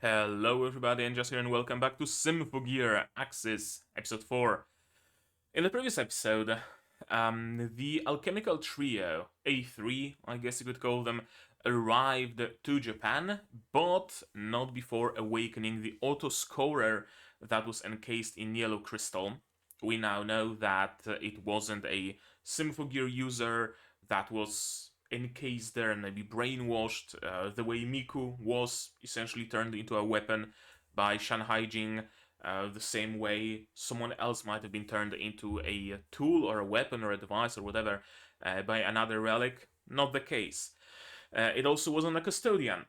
Hello everybody, and just here and welcome back to Symphogear AXZ, episode 4. In the previous episode, the alchemical trio, A3, I guess you could call them, arrived to Japan, but not before awakening the auto-scorer that was encased in yellow crystal. We now know that it wasn't a Symphogear user that was encased there and maybe brainwashed, the way Miku was essentially turned into a weapon by Shanhaijing, the same way someone else might have been turned into a tool or a weapon or a device or whatever by another relic. Not the case. It also wasn't a custodian.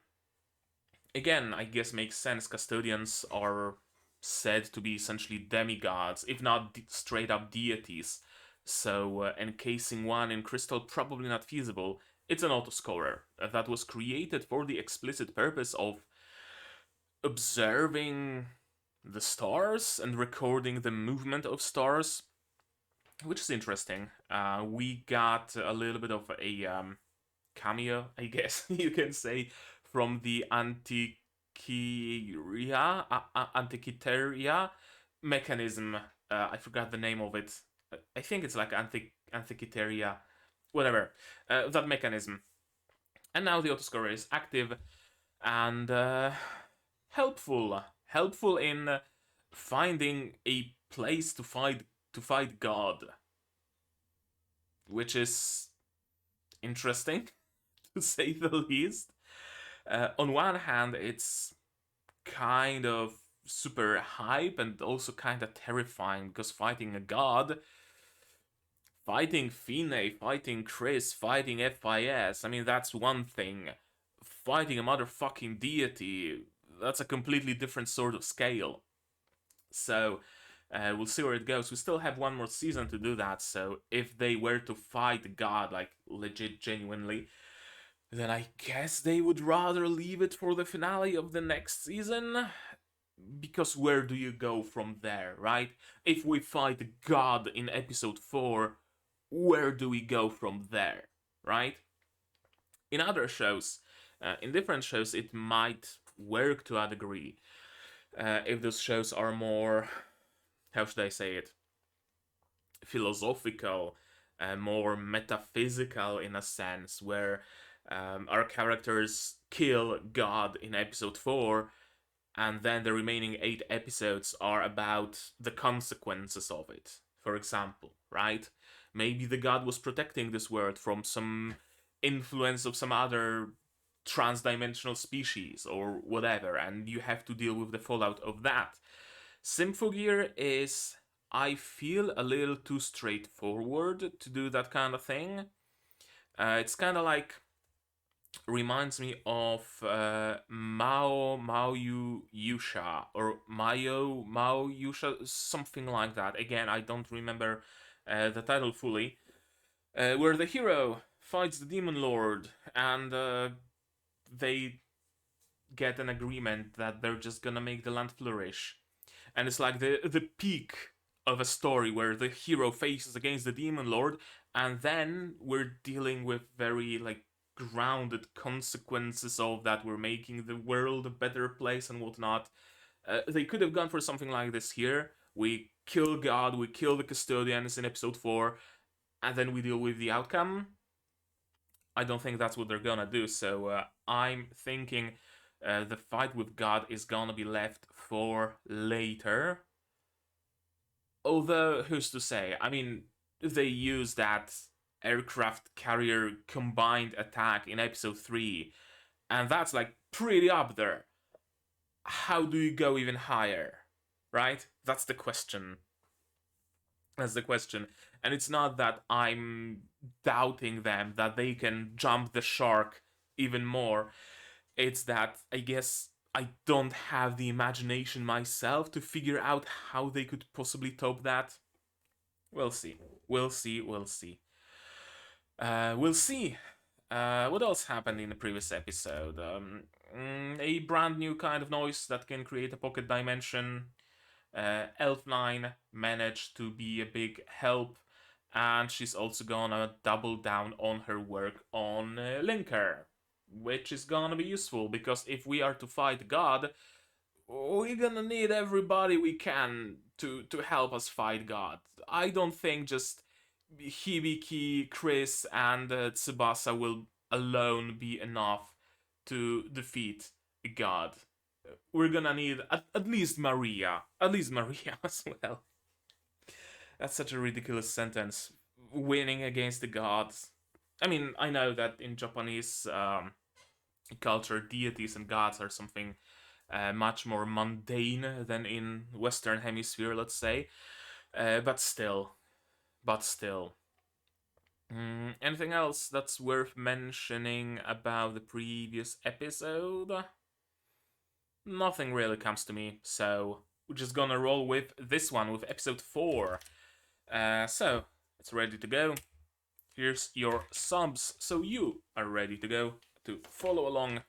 Again, I guess makes sense. Custodians are said to be essentially demigods, if not straight up deities. So encasing one in crystal probably not feasible. It's an autoscorer that was created for the explicit purpose of observing the stars and recording the movement of stars, which is interesting. We got a little bit of a cameo, I guess you can say, from the Antikythera mechanism. I forgot the name of it. I think it's like Antikythera, whatever. That mechanism. And now the autoscorer is active and helpful. Helpful in finding a place to fight God, which is interesting to say the least. On one hand, it's kind of super hype and also kind of terrifying because fighting a god, fighting Fine, fighting Chris, fighting FIS, I mean, that's one thing. Fighting a motherfucking deity, that's a completely different sort of scale. So, we'll see where it goes. We still have one more season to do that, so if they were to fight God, like, legit, genuinely, then I guess they would rather leave it for the finale of the next season. Because where do you go from there, right? If we fight God in episode 4, where do we go from there, right? In other shows, in different shows, it might work to a degree. If those shows are more, how should I say it, philosophical, more metaphysical in a sense, where our characters kill God in episode 4, and then the remaining 8 episodes are about the consequences of it, for example, right? Maybe the god was protecting this world from some influence of some other trans-dimensional species or whatever, and you have to deal with the fallout of that. Symphogear is, I feel, a little too straightforward to do that kind of thing. It's kind of like, reminds me of Mao Yusha or Mao Yusha, something like that. Again, I don't remember the title fully. Where the hero fights the demon lord and they get an agreement that they're just gonna make the land flourish. And it's like the peak of a story where the hero faces against the demon lord, and then we're dealing with very like grounded consequences of that. We're making the world a better place and whatnot. They could have gone for something like this here. We kill God, we kill the custodians in episode 4, and then we deal with the outcome. I don't think that's what they're gonna do, so I'm thinking the fight with God is gonna be left for later. Although, who's to say? I mean, they use that aircraft carrier combined attack in episode 3, and that's like pretty up there. How do you go even higher? Right? That's the question. That's the question. And it's not that I'm doubting them that they can jump the shark even more. It's that I guess I don't have the imagination myself to figure out how they could possibly top that. We'll see. We'll see. We'll see. We'll see. What else happened in the previous episode? A brand new kind of noise that can create a pocket dimension. Elf9 managed to be a big help, and she's also gonna double down on her work on Linker, which is gonna be useful, because if we are to fight God, we're gonna need everybody we can to help us fight God. I don't think just Hibiki, Chris, and Tsubasa will alone be enough to defeat God. We're gonna need at least Maria. At least Maria as well. That's such a ridiculous sentence. Winning against the gods. I mean, I know that in Japanese culture, deities and gods are something much more mundane than in Western Hemisphere, let's say. But still, but still. Anything else that's worth mentioning about the previous episode? Nothing really comes to me, so we're just gonna roll with this one, with episode 4. So, it's ready to go. Here's your subs, so you are ready to go to follow along.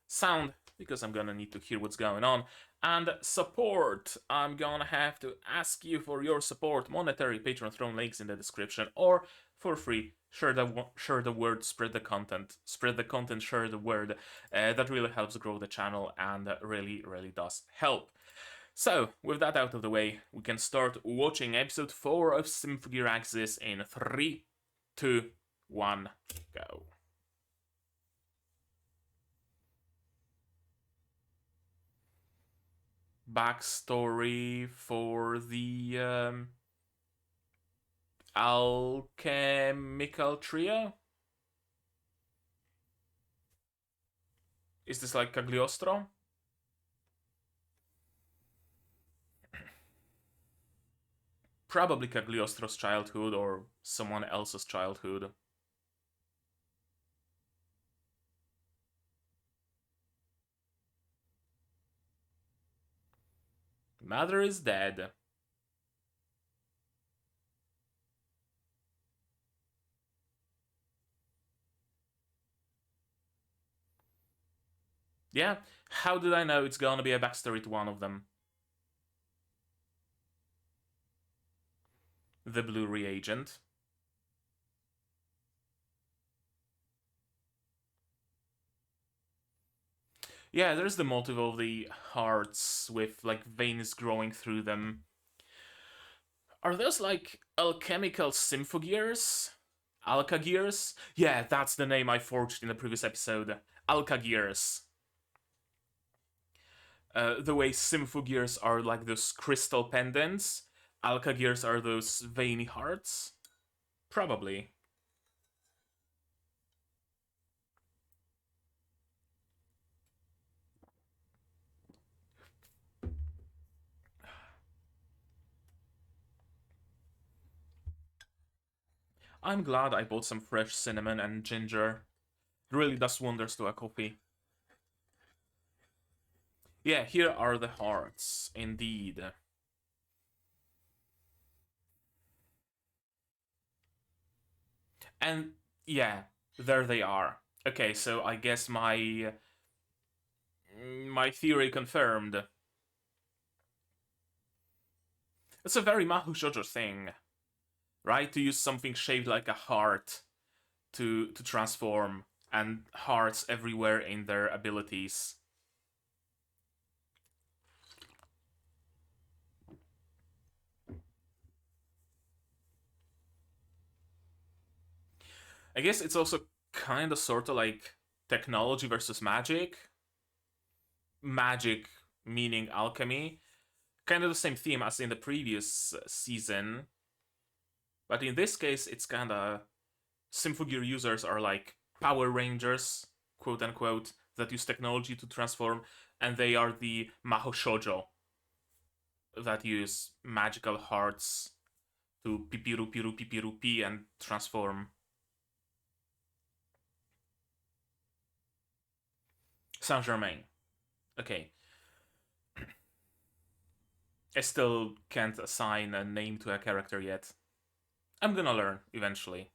Sound, because I'm gonna need to hear what's going on. And support, I'm gonna have to ask you for your support. Monetary Patreon Throne links in the description, or for free. Share the word, spread the content, share the word. That really helps grow the channel and really, really does help. So, with that out of the way, we can start watching episode 4 of Symphogear AXZ in 3, 2, 1, go. Backstory for the alchemical trio? Is this like Cagliostro? Probably Cagliostro's childhood or someone else's childhood. Mother is dead. Yeah, how did I know it's gonna be a backstory to one of them? The blue reagent. Yeah, there's the motive of the hearts with like veins growing through them. Are those like alchemical symphogears? Alchagears? Yeah, that's the name I forged in the previous episode. Alchagears. The way symphogears are like those crystal pendants, alchagears are those veiny hearts? Probably. I'm glad I bought some fresh cinnamon and ginger. It really does wonders to a coffee. Yeah, here are the hearts, indeed. And yeah, there they are. Okay, so I guess my theory confirmed. It's a very Mahou Shoujo thing, right? To use something shaped like a heart to transform, and hearts everywhere in their abilities. I guess it's also kind of sort of like technology versus magic. Magic meaning alchemy. Kind of the same theme as in the previous season. But in this case, it's kind of Symphogear users are like Power Rangers, quote unquote, that use technology to transform, and they are the Mahou Shoujo that use magical hearts to pipiru piru pipiru pi and transform. Saint-Germain. Okay. I still can't assign a name to a character yet. I'm gonna learn eventually.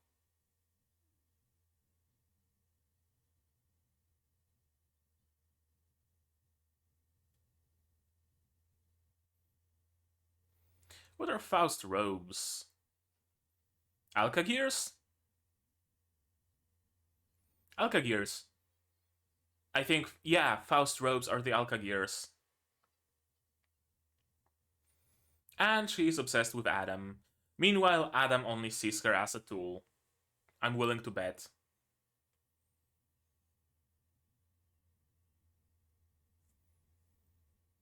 What are Faust robes? Alchagears? Alchagears. I think, yeah, Faust robes are the Alka gears. And she's obsessed with Adam. Meanwhile, Adam only sees her as a tool. I'm willing to bet.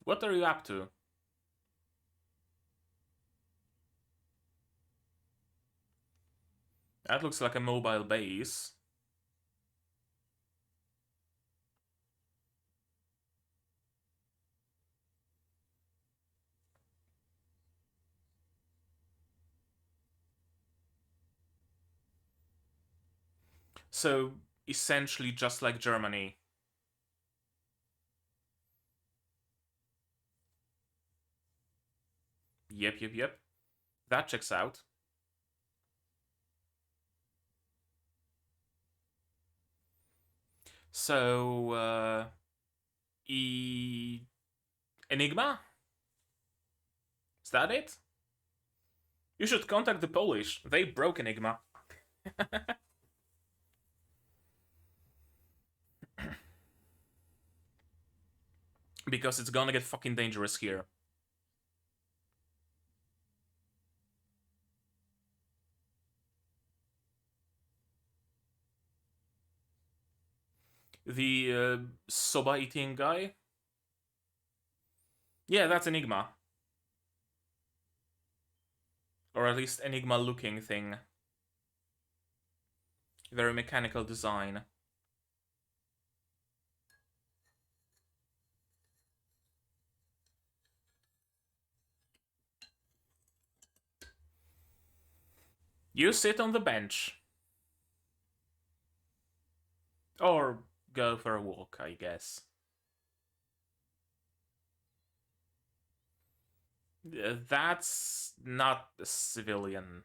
What are you up to? That looks like a mobile base. So, essentially just like Germany. Yep. That checks out. So, Enigma? Is that it? You should contact the Polish. They broke Enigma. Because it's gonna get fucking dangerous here. The soba eating guy? Yeah, that's Enigma. Or at least Enigma looking thing. Very mechanical design. You sit on the bench. Or go for a walk, I guess. That's not a civilian.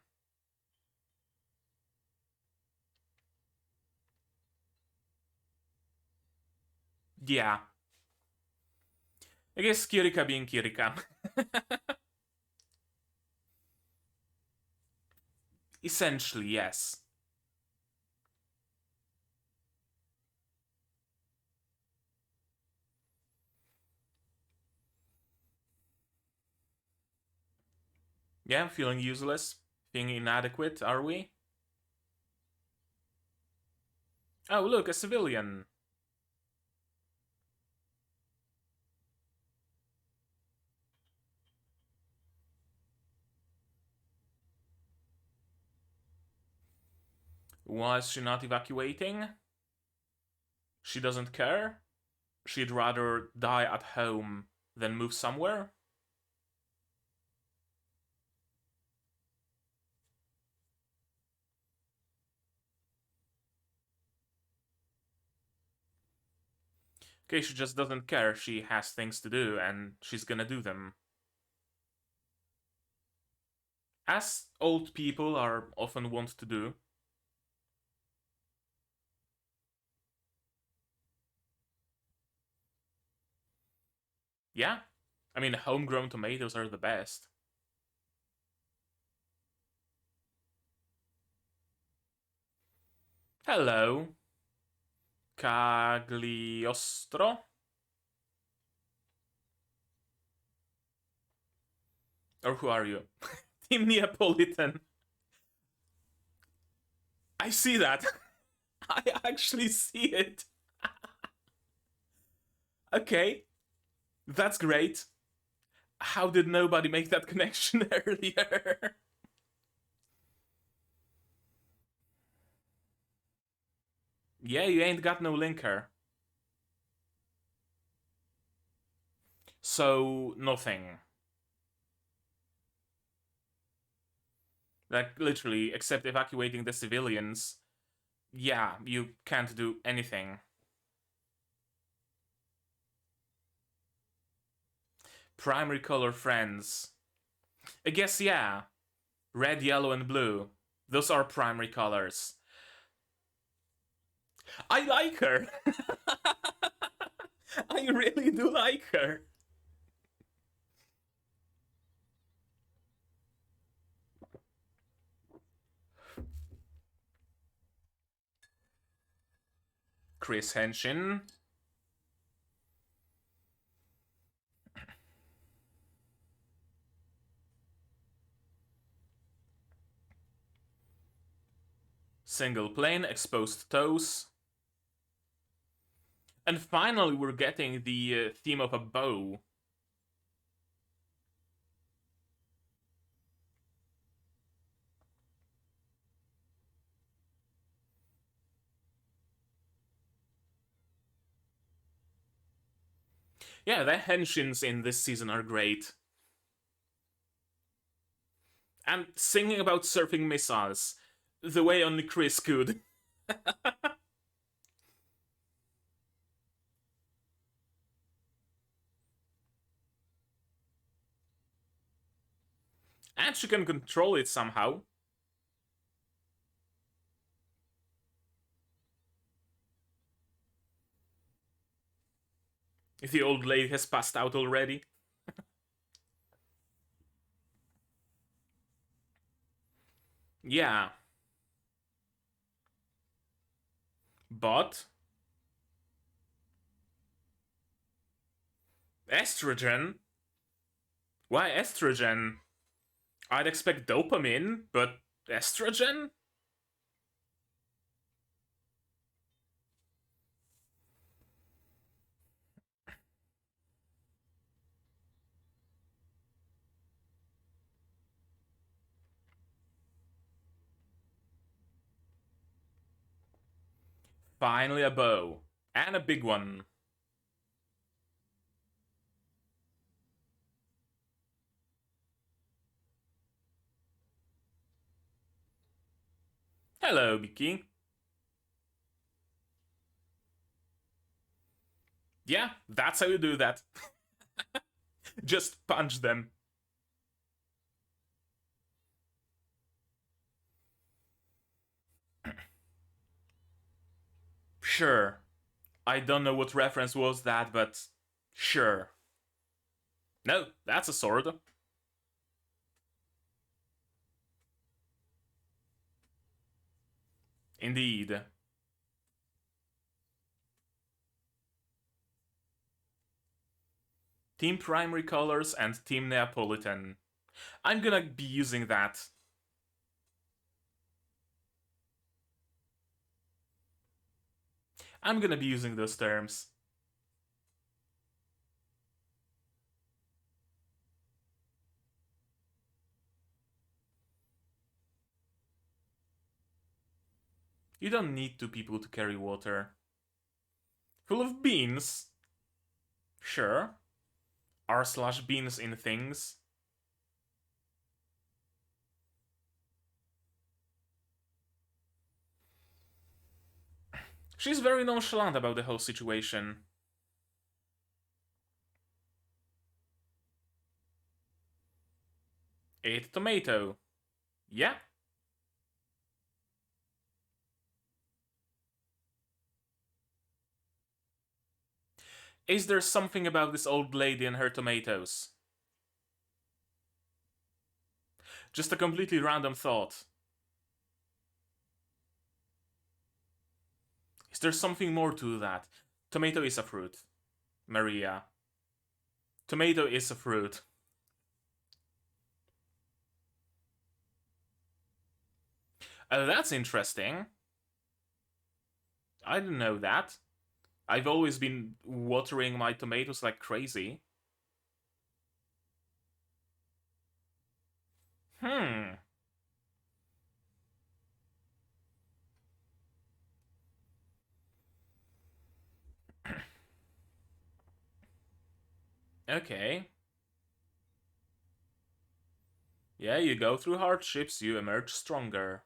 Yeah. I guess Kirika being Kirika. Essentially, yes. Yeah, feeling useless, being inadequate, are we? Oh, look, a civilian. Was she not evacuating? She doesn't care? She'd rather die at home than move somewhere? Okay, she just doesn't care. She has things to do, and she's gonna do them. As old people are often wont to do. Yeah, I mean, homegrown tomatoes are the best. Hello, Cagliostro? Or who are you? Team Neapolitan. I see that. I actually see it. Okay, that's great. How did nobody make that connection earlier? Yeah, you ain't got no linker. So, nothing. Like, literally, except evacuating the civilians. Yeah, you can't do anything. Primary color friends. I guess, yeah. Red, yellow, and blue. Those are primary colors. I like her! I really do like her. Chris Henshin. Single plane, exposed toes. And finally we're getting the theme of a bow. Yeah, the henshins in this season are great. And singing about surfing missiles, the way only Chris could. And she can control it somehow. If the old lady has passed out already. Yeah. But estrogen? Why estrogen? I'd expect dopamine, but estrogen? Finally a bow. And a big one. Hello, Biki. Yeah, that's how you do that. Just punch them. Sure. I don't know what reference was that, but sure. No, that's a sword. Indeed. Team Primary Colors and Team Neapolitan. I'm gonna be using that. I'm gonna be using those terms. You don't need two people to carry water. Full of beans? Sure. R/beans in things. She's very nonchalant about the whole situation. Ate tomato. Yeah. Is there something about this old lady and her tomatoes? Just a completely random thought. Is there something more to that? Tomato is a fruit. Maria. Tomato is a fruit. Oh, that's interesting. I didn't know that. I've always been watering my tomatoes like crazy. Hmm. Okay. Yeah, you go through hardships, you emerge stronger.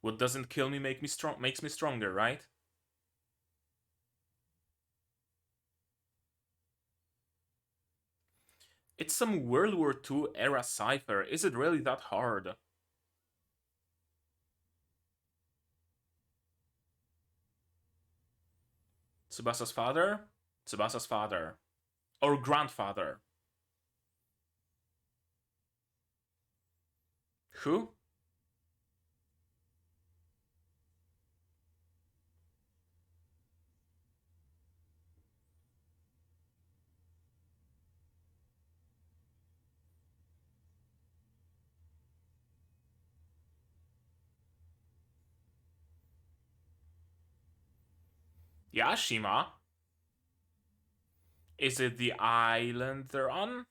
What doesn't kill me makes me stronger, right? It's some World War II era cipher. Is it really that hard? Tsubasa's father? Tsubasa's father. Or grandfather. Who? Yashima? Is it the island they're on?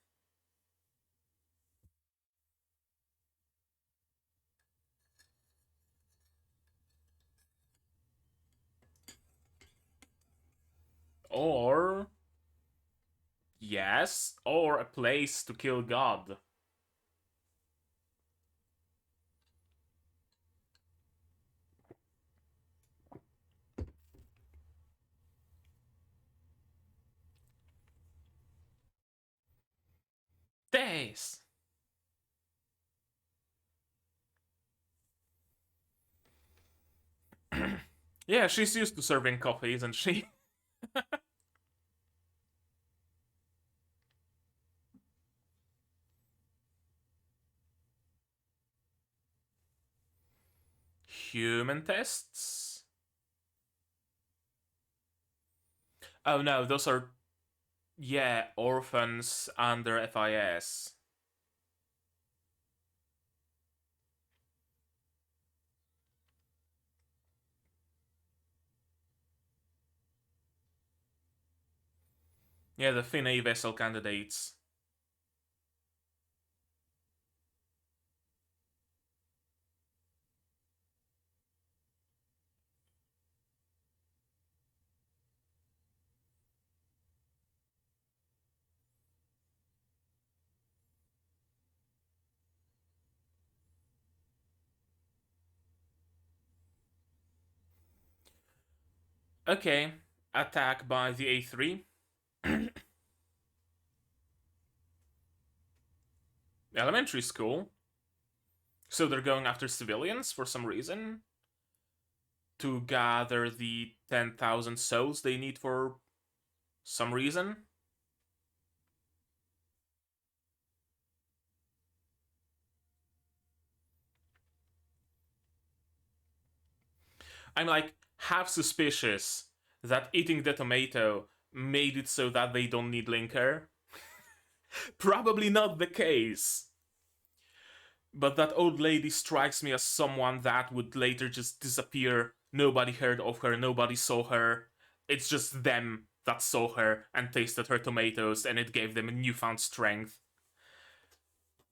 Or... yes, or a place to kill God. Days! Yeah, she's used to serving coffee, isn't she? Human tests? Oh no, those are... yeah, orphans under FIS. Yeah, the Thin A vessel candidates. Okay, attack by the A3. Elementary school. So they're going after civilians for some reason? To gather the 10,000 souls they need for some reason? I'm like half suspicious that eating the tomato made it so that they don't need linker. Probably not the case. But that old lady strikes me as someone that would later just disappear. Nobody heard of her, nobody saw her. It's just them that saw her and tasted her tomatoes, and it gave them a newfound strength.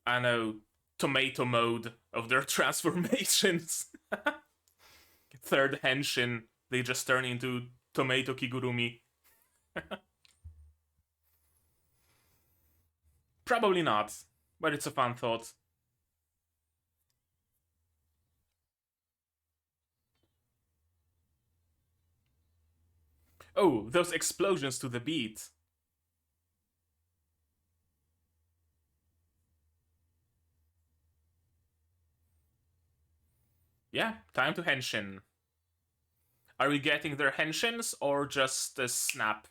I know, tomato mode of their transformations. Third henshin, they just turn into tomato kigurumi. Probably not, but it's a fun thought. Oh, those explosions to the beat. Yeah, time to henshin. Are we getting their henshins or just a snap?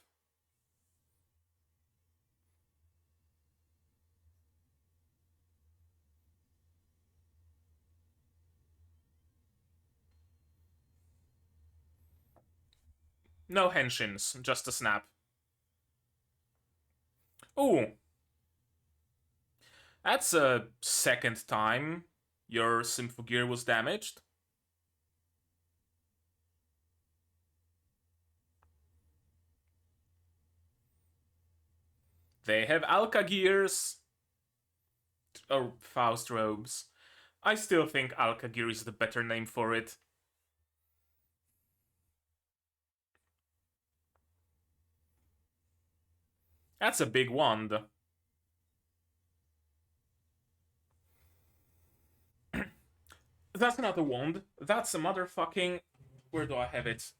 No henshins, just a snap. Ooh, that's a second time your Symphogear was damaged. They have Alka Gears. Or Faust Robes. I still think Alka Gear is the better name for it. That's a big wand. That's not a wand. That's a motherfucking... where do I have it?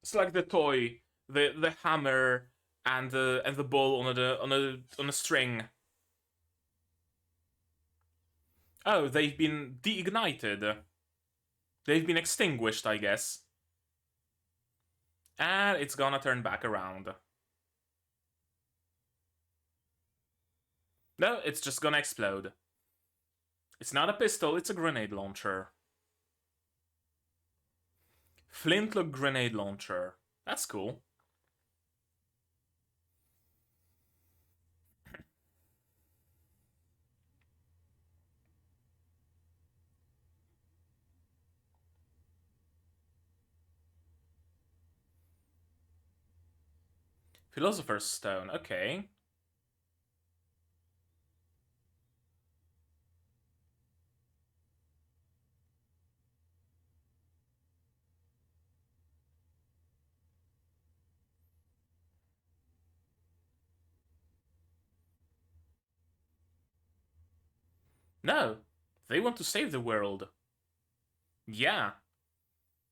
It's like the toy, the hammer, and the ball on a string. Oh, they've been deignited. They've been extinguished, I guess. And it's gonna turn back around. No, it's just gonna explode. It's not a pistol, it's a grenade launcher. Flintlock grenade launcher. That's cool. Philosopher's Stone, okay. No, they want to save the world. Yeah,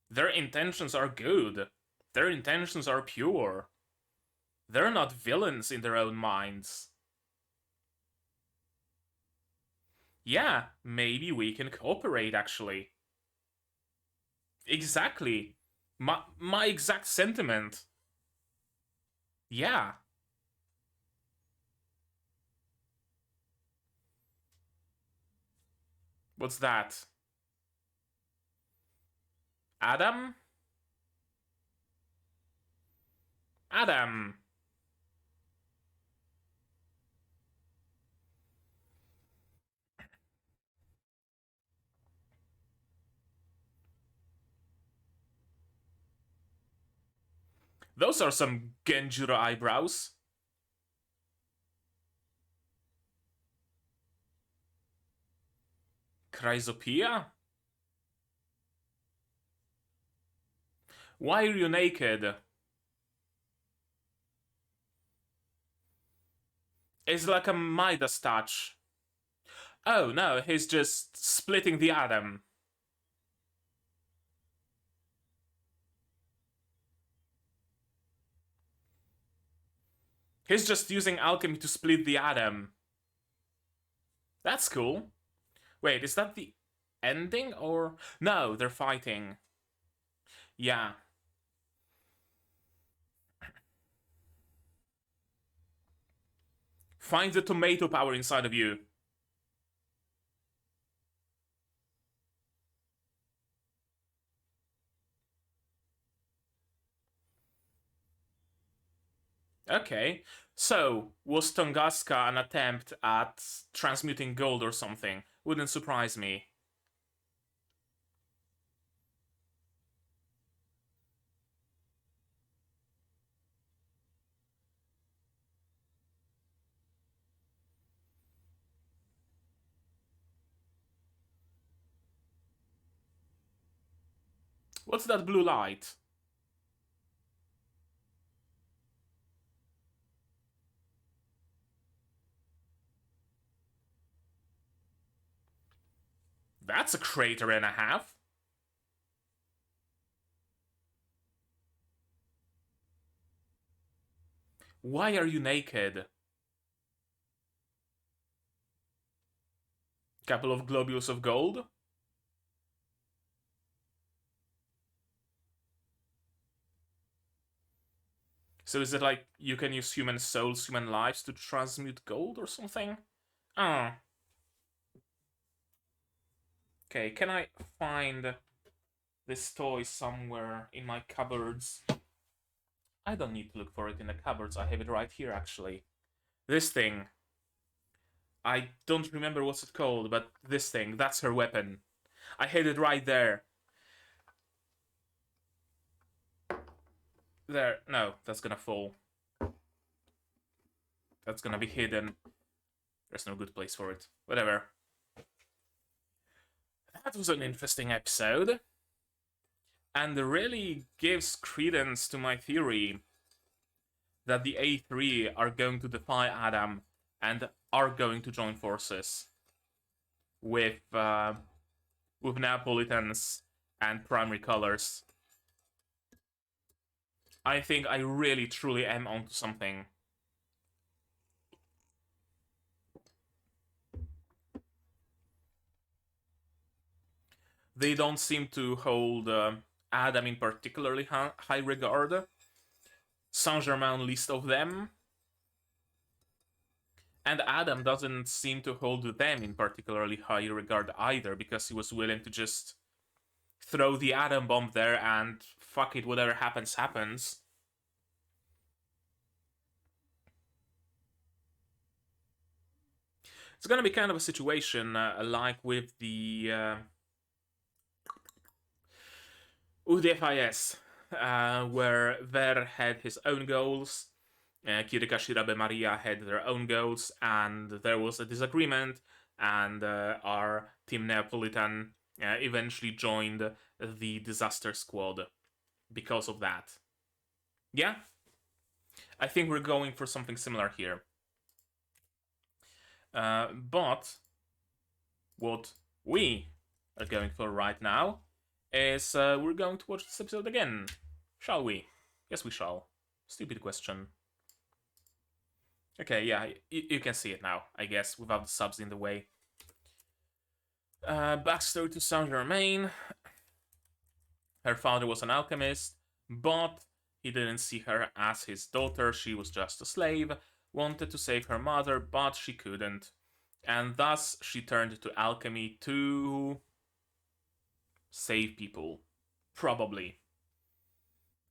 their intentions are good. Their intentions are pure. They're not villains in their own minds. Yeah, maybe we can cooperate actually. Exactly. My exact sentiment. Yeah. What's that? Adam? Adam. Those are some Genjuro eyebrows. Chrysopia? Why are you naked? It's like a Midas touch. Oh no, he's just splitting the atom. He's just using alchemy to split the atom. That's cool. Wait, is that the ending or. No, they're fighting. Yeah. Find the tomato power inside of you. Okay. So, was Tunguska an attempt at transmuting gold or something? Wouldn't surprise me. What's that blue light? That's a crater and a half. Why are you naked? Couple of globules of gold? So is it like you can use human souls, human lives to transmute gold or something? Oh. Okay, can I find this toy somewhere in my cupboards? I don't need to look for it in the cupboards, I have it right here actually. This thing. I don't remember what's it called, but this thing, that's her weapon. I had it right there. There. No, that's gonna fall. That's gonna be hidden. There's no good place for it. Whatever. That was an interesting episode. And really gives credence to my theory that the A3 are going to defy Adam and are going to join forces with Neapolitans and primary colors. I think I really truly am onto something. They don't seem to hold Adam in particularly high regard. Saint-Germain least of them. And Adam doesn't seem to hold them in particularly high regard either, because he was willing to just throw the atom bomb there and fuck it, whatever happens, happens. It's gonna be kind of a situation like with the UDFIS, where Ver had his own goals, Kirika, Shirabe, Maria had their own goals, and there was a disagreement, and our Team Neapolitan eventually joined the Disaster Squad because of that. Yeah, I think we're going for something similar here. But what we are going for right now is we're going to watch this episode again. Shall we? Yes, we shall. Stupid question. Okay, yeah, you can see it now, I guess, without the subs in the way. Backstory to Saint-Germain. Her father was an alchemist, but he didn't see her as his daughter. She was just a slave. Wanted to save her mother, but she couldn't. And thus she turned to alchemy to save people. Probably.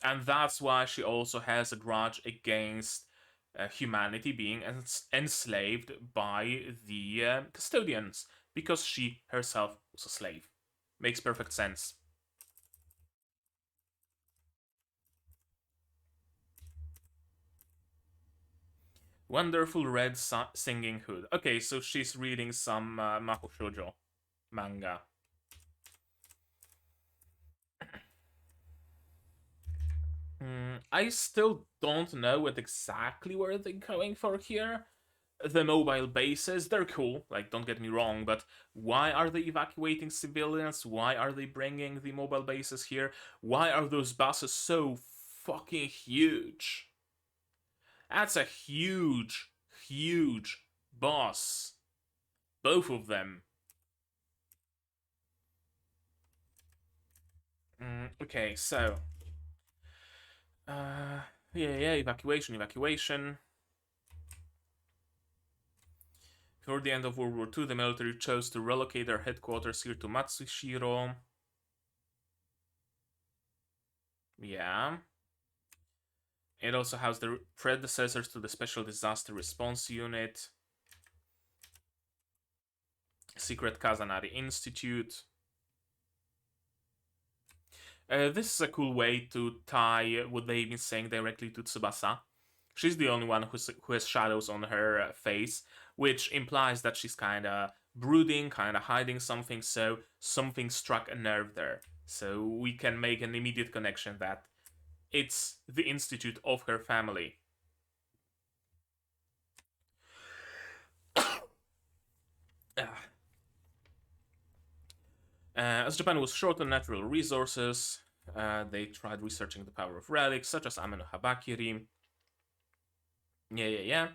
And that's why she also has a grudge against humanity being enslaved by the custodians, because she herself was a slave. Makes perfect sense. Wonderful red singing hood. Okay, so she's reading some Maho Shoujo manga. I still don't know what exactly where they're going for here. The mobile bases, they're cool, like, don't get me wrong, but why are they evacuating civilians? Why are they bringing the mobile bases here? Why are those buses so fucking huge? That's a huge, huge bus. Both of them. Okay, so. Yeah, evacuation. Toward the end of World War II, the military chose to relocate their headquarters here to Matsushiro. Yeah. It also housed the predecessors to the Special Disaster Response Unit, Secret Kazanari Institute. This is a cool way to tie what they've been saying directly to Tsubasa. She's the only one who has shadows on her face, which implies that she's kind of brooding, kind of hiding something, so something struck a nerve there. So we can make an immediate connection that it's the institute of her family. As Japan was short on natural resources, they tried researching the power of relics such as Ame no Habakiri. Yeah.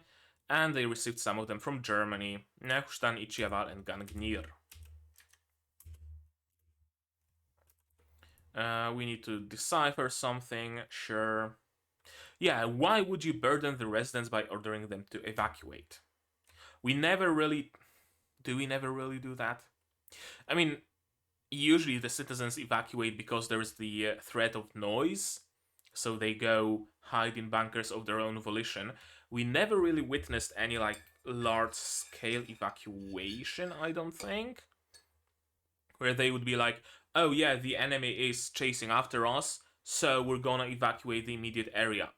And they received some of them from Germany, Neustadt, Ichiaval, and Gangnir. We need to decipher something, sure. Yeah, why would you burden the residents by ordering them to evacuate? We never really... Do we never really do that? I mean, usually the citizens evacuate because there's the threat of noise, so they go hide in bunkers of their own volition. We never really witnessed any, like, large-scale evacuation, I don't think, where they would be like, oh yeah, the enemy is chasing after us, so we're gonna evacuate the immediate area.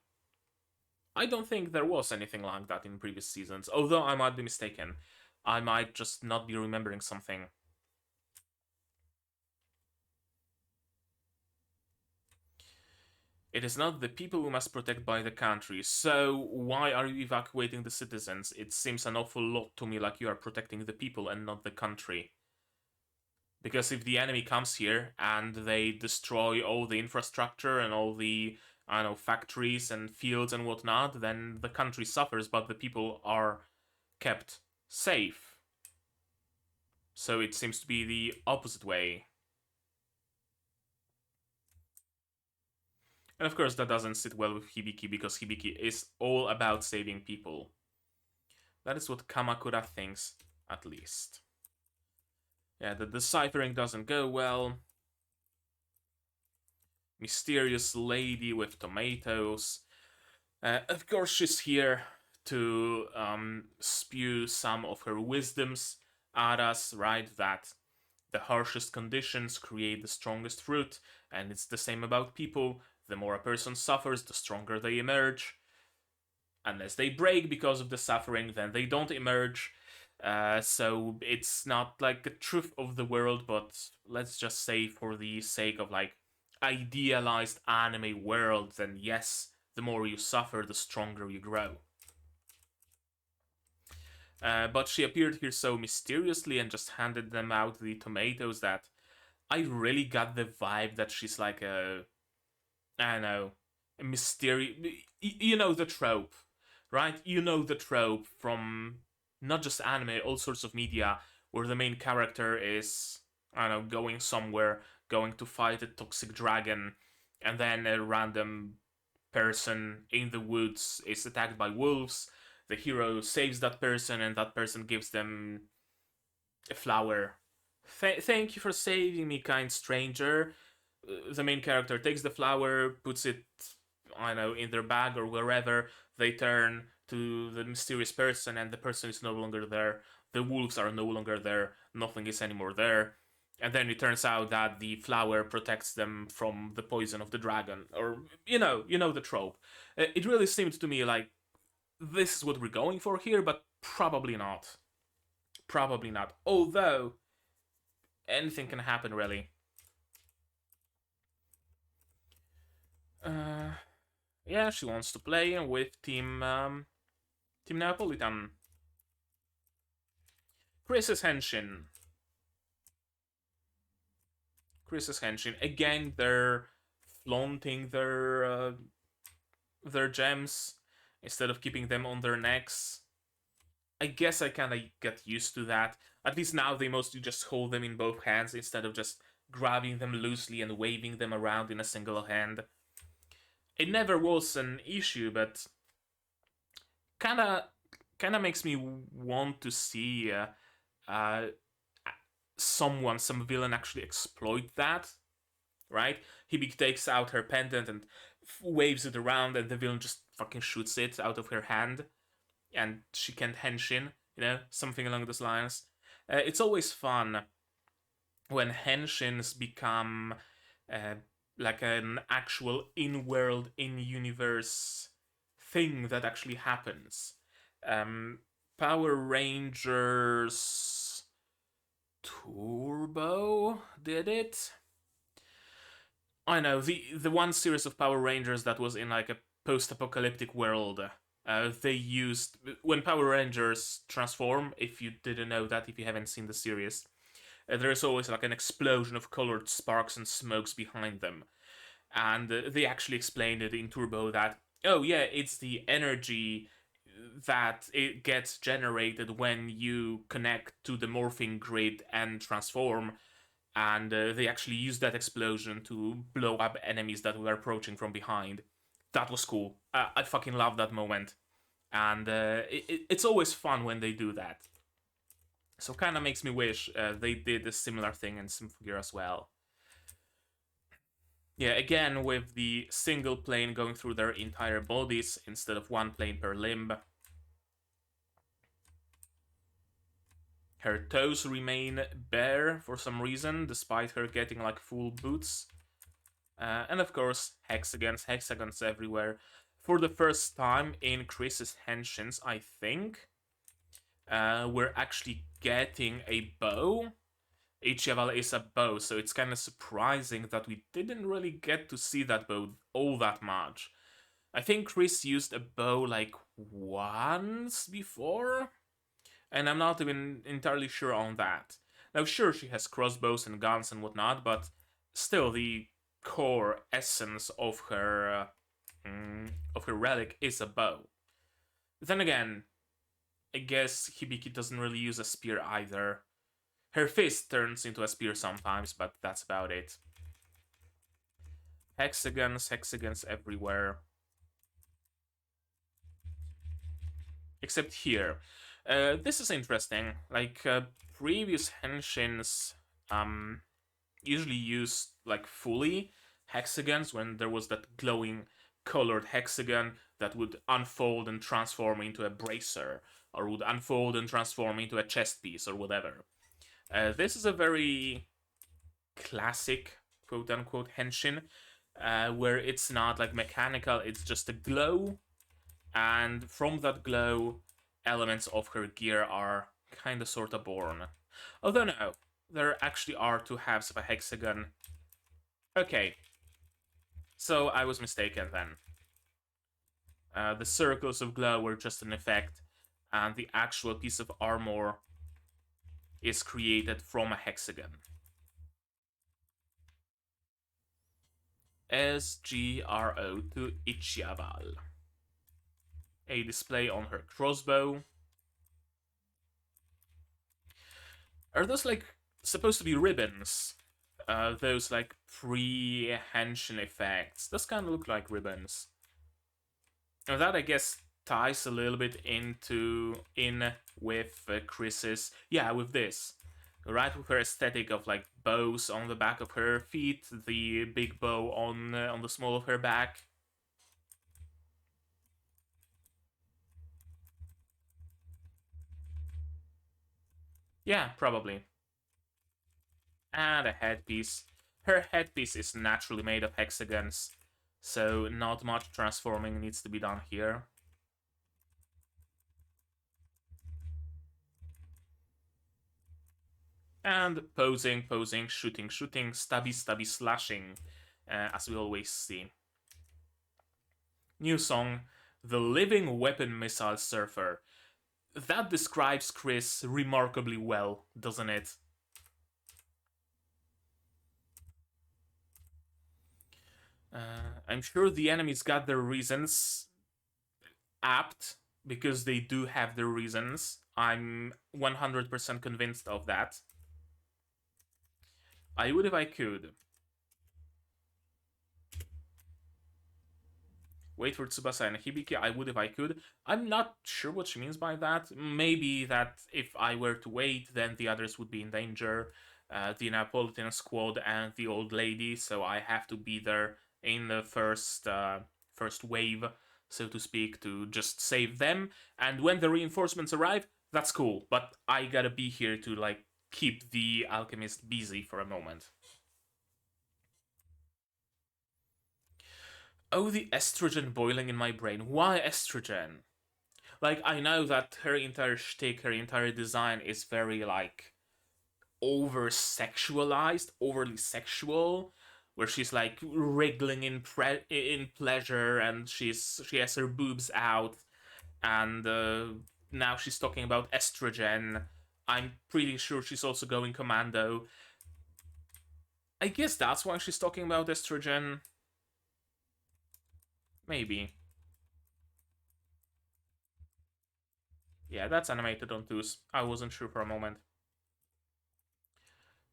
I don't think there was anything like that in previous seasons, although I might be mistaken. I might just not be remembering something. It is not the people we must protect by the country, so why are you evacuating the citizens? It seems an awful lot to me like you are protecting the people and not the country. Because if the enemy comes here and they destroy all the infrastructure and all the, I don't know, factories and fields and whatnot, then the country suffers, but the people are kept safe. So it seems to be the opposite way. And of course, that doesn't sit well with Hibiki, because Hibiki is all about saving people. That is what Kamakura thinks, at least. Yeah, the deciphering doesn't go well. Mysterious lady with tomatoes. Of course, she's here to spew some of her wisdoms at us, right? That the harshest conditions create the strongest fruit, and it's the same about people. The more a person suffers, the stronger they emerge. unless they break because of the suffering, then they don't emerge. So it's not like the truth of the world, but let's just say for the sake of like idealized anime world, then yes, the more you suffer, the stronger you grow. But she appeared here so mysteriously and just handed them out the tomatoes that I really got the vibe that she's like I don't know, a mysterious. You know the trope, right? You know the trope from not just anime, all sorts of media, where the main character is, I don't know, going somewhere, going to fight a toxic dragon, and then a random person in the woods is attacked by wolves. The hero saves that person, and that person gives them a flower. Thank you for saving me, kind stranger. The main character takes the flower, puts it, I don't know, in their bag or wherever. They turn to the mysterious person, and the person is no longer there. The wolves are no longer there. Nothing is anymore there. And then it turns out that the flower protects them from the poison of the dragon, or you know the trope. It really seemed to me like this is what we're going for here, but probably not. Probably not. Although anything can happen, really. Uh, yeah, she wants to play with Team Neapolitan. Chris's Henshin. Chris's Henshin. Again, they're flaunting their gems instead of keeping them on their necks. I guess I kind of get used to that. At least now they mostly just hold them in both hands instead of just grabbing them loosely and waving them around in a single hand. It never was an issue, but kind of makes me want to see uh, some villain actually exploit that, right? Hibiki takes out her pendant and waves it around, and the villain just fucking shoots it out of her hand, and she can't henshin, something along those lines. It's always fun when henshins become uh, like an actual in-world, in-universe thing that actually happens. Um, Power Rangers Turbo did it. I know the one series of Power Rangers that was in like a post-apocalyptic world. They used when Power Rangers transform. If you didn't know that, if you haven't seen the series, there's always like an explosion of colored sparks and smokes behind them, and they actually explained it in Turbo that oh yeah, it's the energy that it gets generated when you connect to the morphing grid and transform, and they actually used that explosion to blow up enemies that were approaching from behind. That was cool. I fucking love that moment, and it's always fun when they do that. So kind of makes me wish they did a similar thing in Symphogear as well. Yeah, again with the single plane going through their entire bodies instead of one plane per limb. Her toes remain bare for some reason, despite her getting like full boots. And of course, hexagons everywhere. For the first time in Chris's Henshins, I think, we're actually getting a bow. Ichival is a bow, so it's kind of surprising that we didn't really get to see that bow all that much. I think Chris used a bow like once before, and I'm not even entirely sure on that. Now, sure, she has crossbows and guns and whatnot, but still, the core essence of her relic is a bow. Then again, I guess Hibiki doesn't really use a spear either. Her fist turns into a spear sometimes, but that's about it. Hexagons everywhere. Except here. This is interesting. Like, previous henshins usually used, like, fully hexagons when there was that glowing colored hexagon that would unfold and transform into a bracer, or would unfold and transform into a chest piece, or whatever. This is a very classic, quote-unquote, henshin, where it's not, like, mechanical, it's just a glow, And from that glow, elements of her gear are kinda sorta born. Although no, there actually are two halves of a hexagon. Okay, so I was mistaken then. The circles of glow were just an effect, and the actual piece of armor is created from a hexagon. S.G.R.O. to Ichiaval. A display on her crossbow. Are those like supposed to be ribbons? Those like pre-henshin effects. Those kind of look like ribbons. And that, I guess, ties a little bit in with Chris's. Yeah, with this. Right, with her aesthetic of like bows on the back of her feet, the big bow on the small of her back. Yeah, probably. And a headpiece. Her headpiece is naturally made of hexagons, so not much transforming needs to be done here. And posing, posing, shooting, shooting, stabby, stabby, slashing, as we always see. New song, The Living Weapon Missile Surfer. That describes Chris remarkably well, doesn't it? I'm sure the enemies got their reasons apt, because they do have their reasons. I'm 100% convinced of that. I would if I could. Wait for Tsubasa and Hibiki, I would if I could. I'm not sure what she means by that. Maybe that if I were to wait, then the others would be in danger. The Neapolitan squad and the old lady, so I have to be there in the first wave, so to speak, to just save them. And when the reinforcements arrive, that's cool. But I gotta be here to like keep the alchemist busy for a moment. Oh, the estrogen boiling in my brain. Why estrogen? Like, I know that her entire shtick, her entire design is very, like, over sexualized, overly sexual, where she's, like, wriggling in pleasure and she has her boobs out, and now she's talking about estrogen. I'm pretty sure she's also going commando. I guess that's why she's talking about estrogen. Maybe. Yeah, that's animated on twos. I wasn't sure for a moment.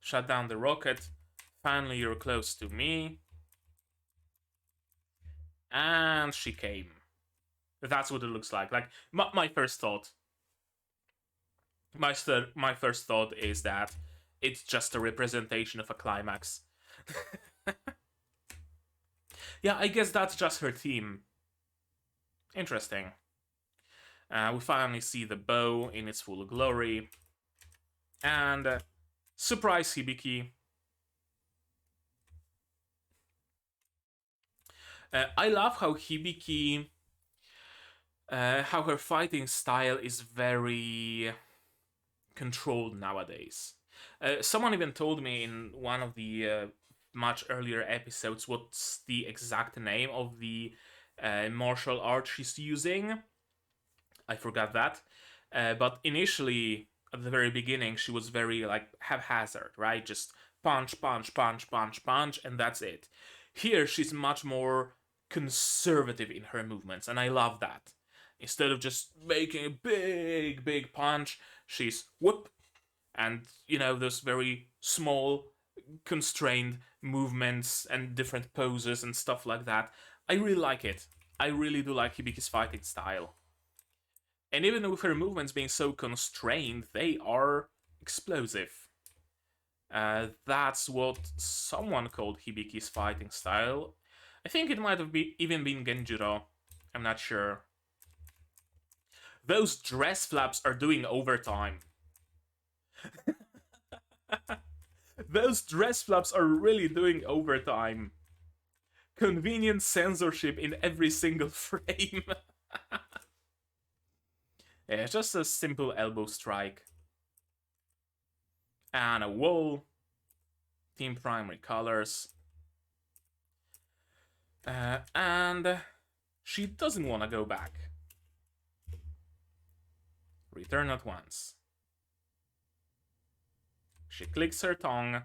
Shut down the rocket. Finally, you're close to me. And she came. That's what it looks like. Like, my first thought. My first thought is that it's just a representation of a climax. Yeah, I guess that's just her theme. Interesting. We finally see the bow in its full glory. And surprise Hibiki. I love how Hibiki, how her fighting style is very controlled nowadays. Someone even told me in one of the much earlier episodes what's the exact name of the martial art she's using. I forgot that. But initially, at the very beginning, she was very like haphazard, right? Just punch, punch, punch, punch, punch, and that's it. Here, she's much more conservative in her movements, and I love that. Instead of just making a big, big punch, she's whoop, and those very small, constrained movements and different poses and stuff like that. I really like it. I really do like Hibiki's fighting style. And even with her movements being so constrained, they are explosive. That's what someone called Hibiki's fighting style. I think it might have even been Genjiro. I'm not sure. Those dress flaps are doing overtime. Those dress flaps are really doing overtime. Convenient censorship in every single frame. Yeah, just a simple elbow strike. And a wall. Team primary colors. And she doesn't want to go back. Return at once. She clicks her tongue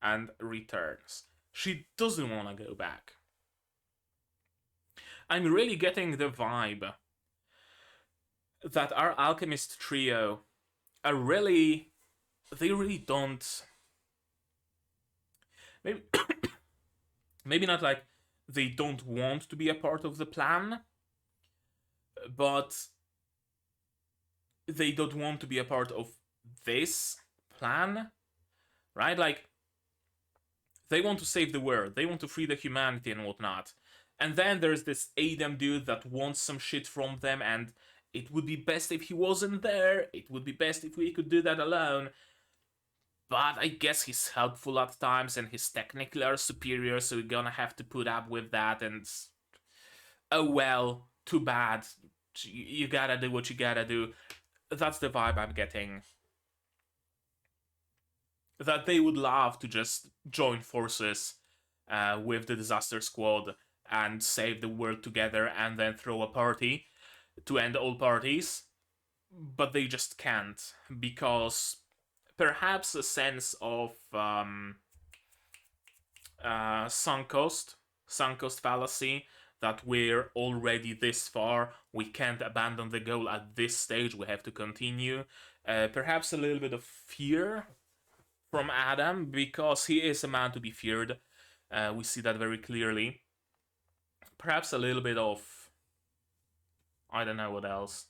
and returns. She doesn't want to go back. I'm really getting the vibe that our alchemist trio are really... They really don't... Maybe, maybe not like they don't want to be a part of the plan, but they don't want to be a part of this plan, right? Like, they want to save the world, they want to free the humanity and whatnot. And then there's this Adam dude that wants some shit from them, and it would be best if he wasn't there, it would be best if we could do that alone. But I guess he's helpful at times, and he's technically our superior, so we're gonna have to put up with that, and... Oh well, too bad. You gotta do what you gotta do. That's the vibe I'm getting. That they would love to just join forces with the Disaster Squad and save the world together and then throw a party to end all parties. But they just can't, because perhaps a sense of sunk cost fallacy, that we're already this far, we can't abandon the goal at this stage, we have to continue. Perhaps a little bit of fear from Adam, because he is a man to be feared. We see that very clearly. Perhaps a little bit of... I don't know what else.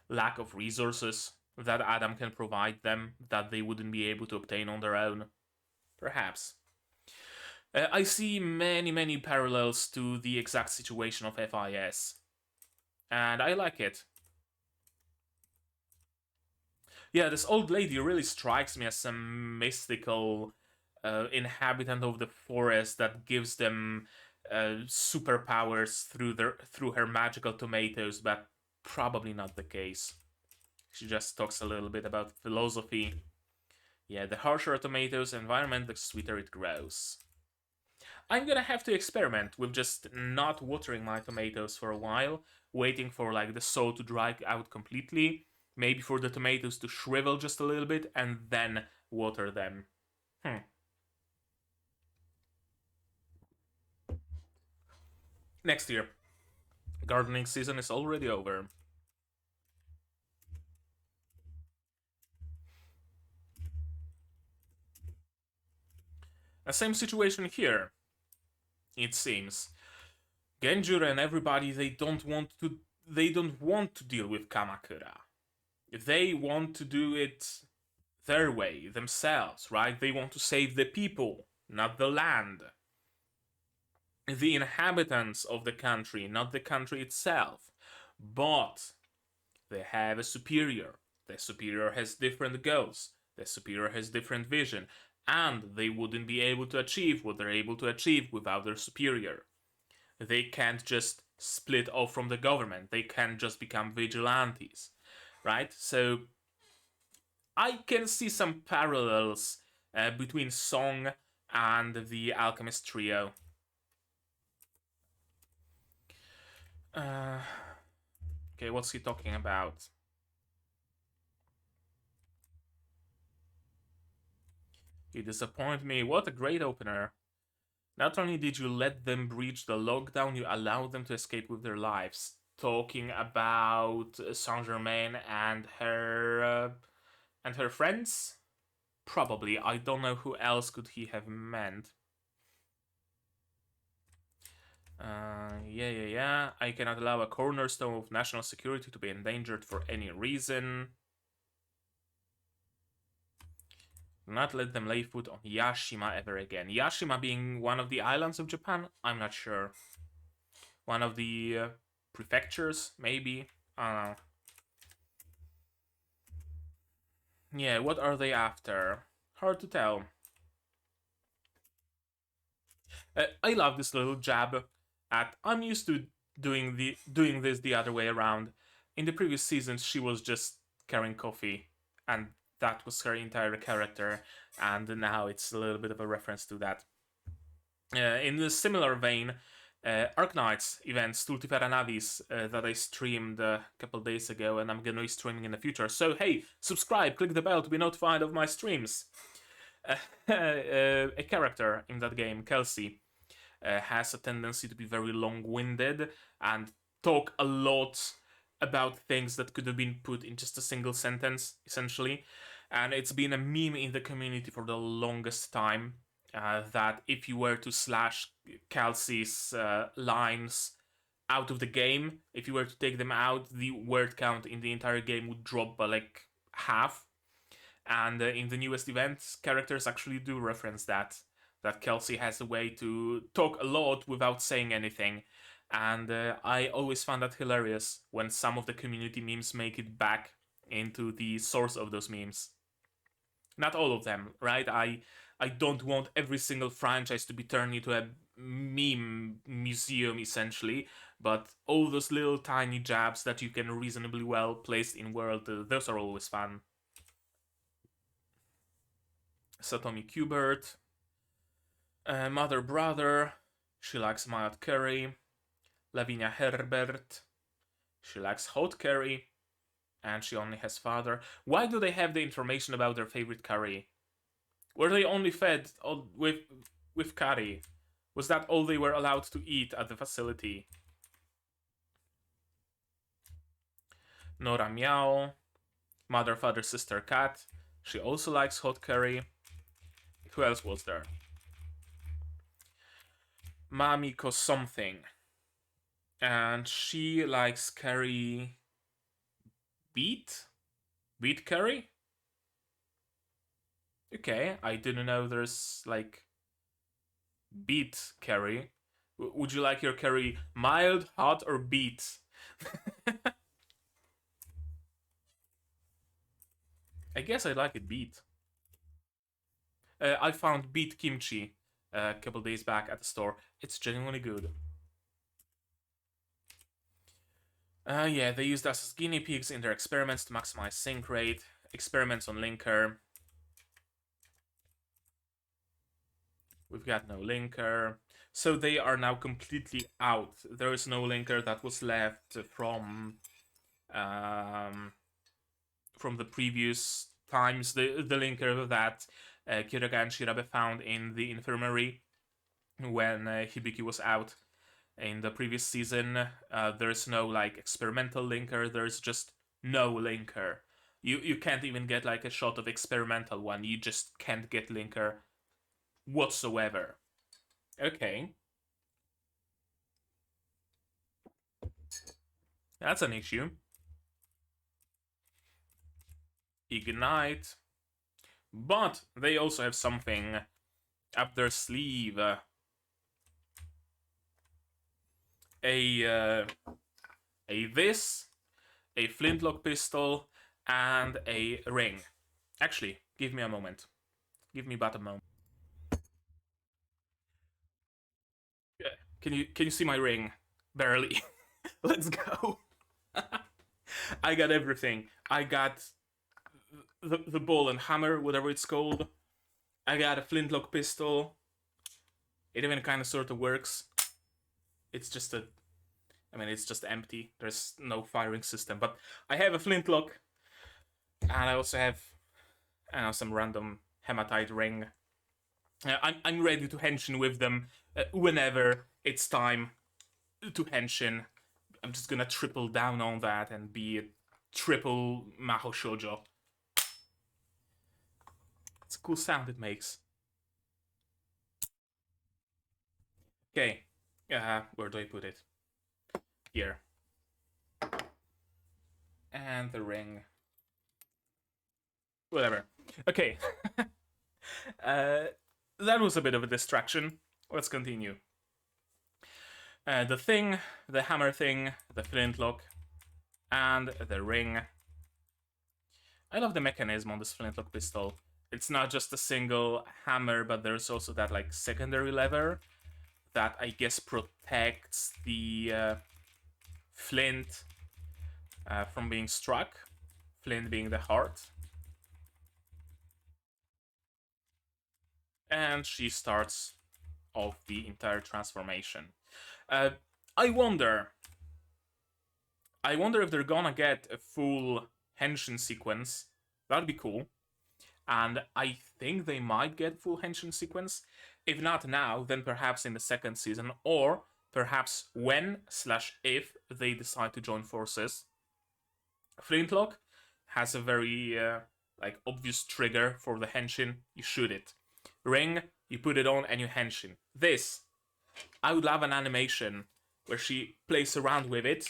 Lack of resources that Adam can provide them, that they wouldn't be able to obtain on their own. Perhaps. I see many parallels to the exact situation of FIS. And I like it. Yeah, this old lady really strikes me as some mystical inhabitant of the forest that gives them superpowers through her magical tomatoes, but probably not the case. She just talks a little bit about philosophy. Yeah, the harsher a tomato's environment, the sweeter it grows. I'm gonna have to experiment with just not watering my tomatoes for a while, waiting for like the soil to dry out completely, maybe for the tomatoes to shrivel just a little bit, and then water them. Next year. Gardening season is already over. The same situation here, it seems. Genjuro and everybody, they don't want to deal with Kamakura. They want to do it their way, themselves, right? They want to save the people, not the land. The inhabitants of the country, not the country itself. But they have a superior. The superior has different goals. The superior has different vision. And they wouldn't be able to achieve what they're able to achieve without their superior. They can't just split off from the government. They can't just become vigilantes, right? So I can see some parallels between S.O.N.G and the Alchemist trio. Okay, what's he talking about? You disappoint me. What a great opener. Not only did you let them breach the lockdown, you allowed them to escape with their lives. Talking about Saint-Germain and her friends? Probably. I don't know who else could he have meant. Yeah. I cannot allow a cornerstone of national security to be endangered for any reason. Do not let them lay foot on Yashima ever again. Yashima being one of the islands of Japan? I'm not sure. One of the prefectures, maybe? I don't know. Yeah, what are they after? Hard to tell. I love this little jab at I'm used to doing this the other way around. In the previous seasons, she was just carrying coffee, and that was her entire character. And now it's a little bit of a reference to that. In a similar vein, Arknights events, Stultifera Navis, that I streamed a couple days ago, and I'm gonna be streaming in the future. So hey, subscribe, click the bell to be notified of my streams. A character in that game, Kelsey, has a tendency to be very long-winded and talk a lot about things that could have been put in just a single sentence, essentially. And it's been a meme in the community for the longest time, that if you were to slash Kelsey's lines out of the game, if you were to take them out, the word count in the entire game would drop by like half. And in the newest events, characters actually do reference that Kelsey has a way to talk a lot without saying anything. And I always found that hilarious when some of the community memes make it back into the source of those memes. Not all of them, right? I don't want every single franchise to be turned into a meme museum, essentially, but all those little tiny jabs that you can reasonably well place in world, those are always fun. Satomi Kubert, Mother Brother, she likes mild curry. Lavinia Herbert, she likes hot curry, and she only has father. Why do they have the information about their favorite curry? Were they only fed with curry? Was that all they were allowed to eat at the facility? Nora Meow, mother, father, sister, cat. She also likes hot curry. Who else was there? Mamiko something. And she likes curry. Beet curry? Okay, I didn't know there's like beet curry. Would you like your curry mild, hot, or beet? I guess I like it beet. I found beet kimchi a couple days back at the store. It's genuinely good. Yeah, they used us as guinea pigs in their experiments to maximize sync rate. Experiments on linker. We've got no linker. So they are now completely out. There is no linker that was left from the previous times. The linker that Kiraga and Shirabe found in the infirmary when Hibiki was out in the previous season. There's no like experimental linker. There's just no linker. You can't even get like a shot of experimental one. You just can't get linker whatsoever. Okay. That's an issue. Ignite. But they also have something up their sleeve. A flintlock pistol, and a ring. Actually, give me a moment. Give me but a moment. Can you see my ring? Barely. Let's go. I got everything. I got the ball and hammer, whatever it's called. I got a flintlock pistol. It even kind of sort of works. It's just it's just empty. There's no firing system. But I have a flintlock, and I also have some random hematite ring. I'm ready to henshin with them whenever it's time to henshin. I'm just gonna triple down on that and be a triple Maho Shoujo. It's a cool sound it makes. Okay, where do I put it? Here. And the ring. Whatever. Okay. That was a bit of a distraction. Let's continue. The thing, the hammer thing, the flintlock, and the ring. I love the mechanism on this flintlock pistol. It's not just a single hammer, but there's also that like secondary lever that I guess protects the flint from being struck, flint being the heart. And she starts off the entire transformation. I wonder if they're gonna get a full henshin sequence. That'd be cool. And I think they might get full henshin sequence. If not now, then perhaps in the second season, or perhaps when/if they decide to join forces. Flintlock has a very like obvious trigger for the henshin. You shoot it. Ring, you put it on and you henshin. This, I would love an animation where she plays around with it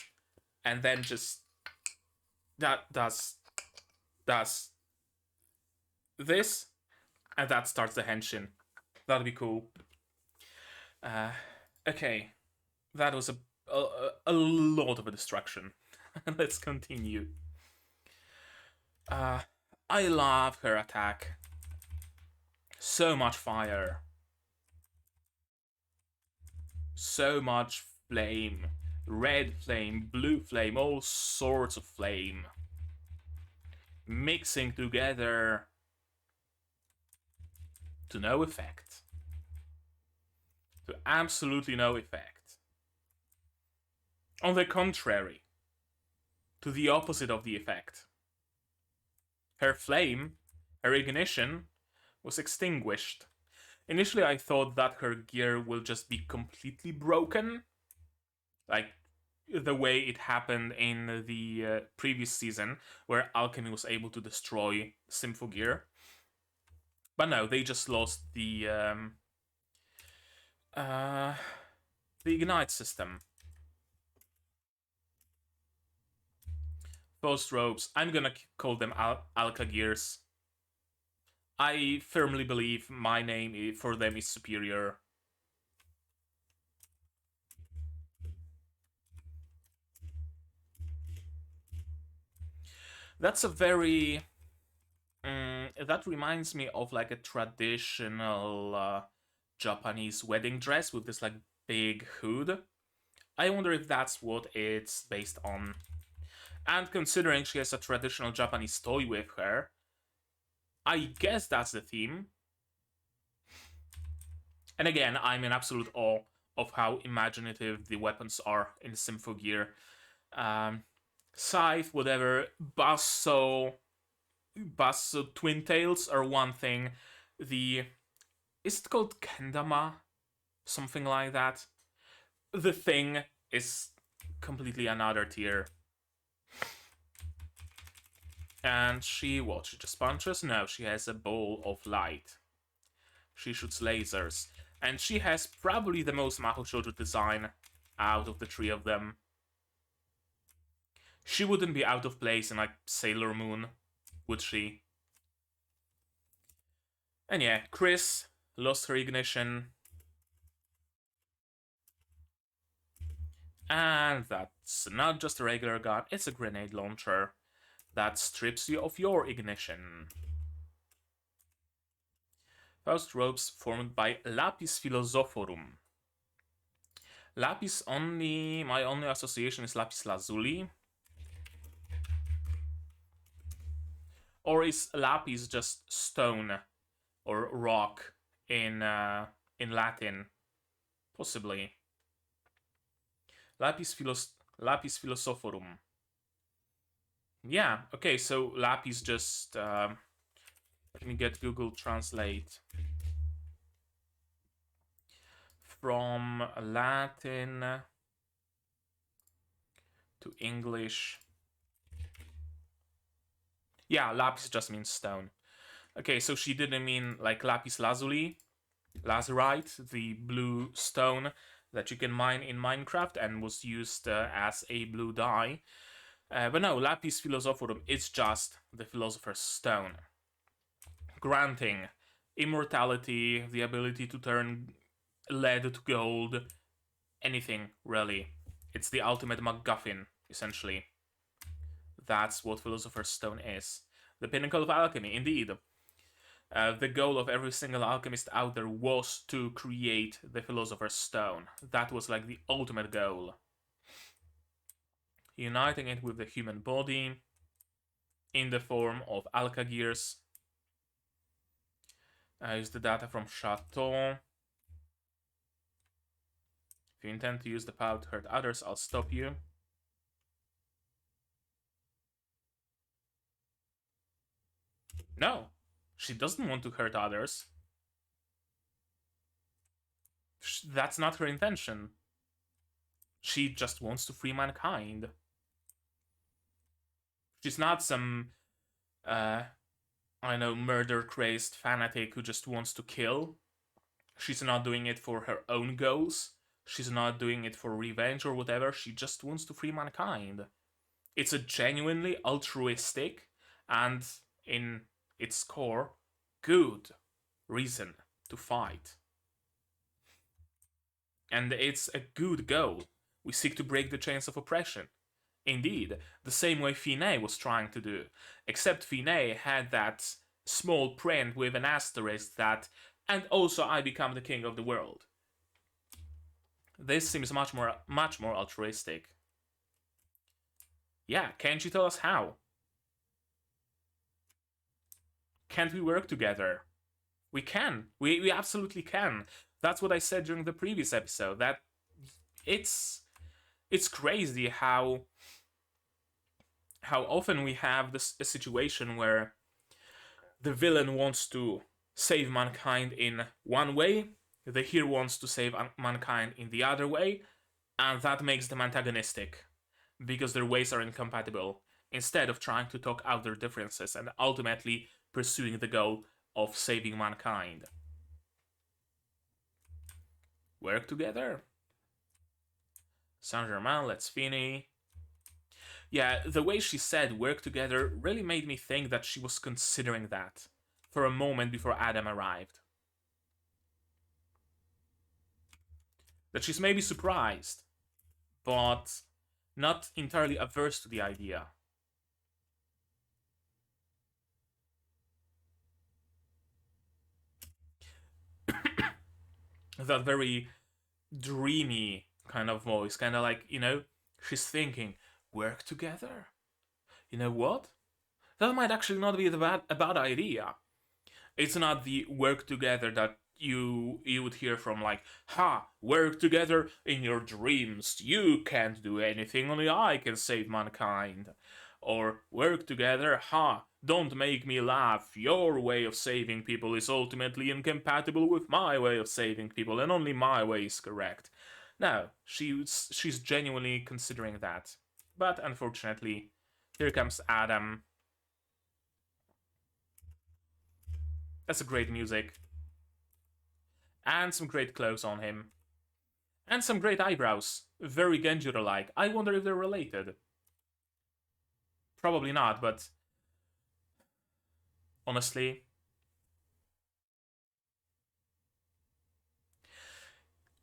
and then just does this, and that starts the henshin. That'd be cool. Okay, that was a lot of a distraction. Let's continue. I love her attack. So much fire. So much flame. Red flame, blue flame, all sorts of flame. Mixing together to no effect. To absolutely no effect. On the contrary, to the opposite of the effect. Her flame, her ignition, was extinguished. Initially, I thought that her gear will just be completely broken, like the way it happened in the previous season, where alchemy was able to destroy Symphogear. But no, they just lost the ignite system. Post ropes. I'm gonna call them Alka Gears. I firmly believe my name for them is superior. That's a very... that reminds me of like a traditional Japanese wedding dress with this like big hood. I wonder if that's what it's based on. And considering she has a traditional Japanese toy with her, I guess that's the theme. And again, I'm in absolute awe of how imaginative the weapons are in Symphogear. Scythe, whatever, Basso, Twin Tails are one thing. Is it called Kendama? Something like that. The Thing is completely another tier. And she just punches? No, she has a ball of light. She shoots lasers. And she has probably the most Mahou Shoujo design out of the three of them. She wouldn't be out of place in like Sailor Moon, would she? And yeah, Chris lost her ignition. And that's not just a regular gun, it's a grenade launcher that strips you of your ignition. Faust ropes formed by Lapis Philosophorum. Lapis my only association is Lapis Lazuli. Or is Lapis just stone or rock in Latin? Possibly. Lapis Philosophorum. Yeah, okay, so Lapis just... let me get Google Translate. From Latin to English. Yeah, lapis just means stone. Okay, so she didn't mean like lapis lazuli, lazurite, the blue stone that you can mine in Minecraft and was used as a blue dye. But no, lapis philosophorum is just the philosopher's stone, granting immortality, the ability to turn lead to gold, anything really. It's the ultimate MacGuffin, essentially. That's what Philosopher's Stone is. The pinnacle of alchemy, indeed. The goal of every single alchemist out there was to create the Philosopher's Stone. That was like the ultimate goal. uniting it with the human body in the form of alka gears. Use the data from Chateau. If you intend to use the power to hurt others, I'll stop you. No, she doesn't want to hurt others. That's not her intention. She just wants to free mankind. She's not some, I know, murder-crazed fanatic who just wants to kill. She's not doing it for her own goals. She's not doing it for revenge or whatever. She just wants to free mankind. It's a genuinely altruistic and, in its core, good reason to fight. And it's a good goal. We seek to break the chains of oppression. Indeed, the same way Finet was trying to do, except Finet had that small print with an asterisk that, and also I become the king of the world. This seems much more altruistic. Yeah, can't you tell us how? Can't we work together? We can. We absolutely can. That's what I said during the previous episode. That it's crazy how often we have a situation where the villain wants to save mankind in one way, the hero wants to save mankind in the other way, and that makes them antagonistic because their ways are incompatible, instead of trying to talk out their differences and ultimately pursuing the goal of saving mankind. Work together? Saint-Germain, let's finish. Yeah, the way she said work together really made me think that she was considering that for a moment before Adam arrived. That she's maybe surprised, but not entirely averse to the idea. That very dreamy kind of voice, kind of like, you know, she's thinking, work together? You know what? That might actually not be a bad idea. It's not the work together that you would hear from, like, ha, work together in your dreams. You can't do anything, only I can save mankind. Or work together, ha, don't make me laugh. Your way of saving people is ultimately incompatible with my way of saving people, and only my way is correct. No, she's genuinely considering that. But unfortunately, here comes Adam. That's a great music. And some great clothes on him. And some great eyebrows. Very Genjuro-like. I wonder if they're related. Probably not, but honestly,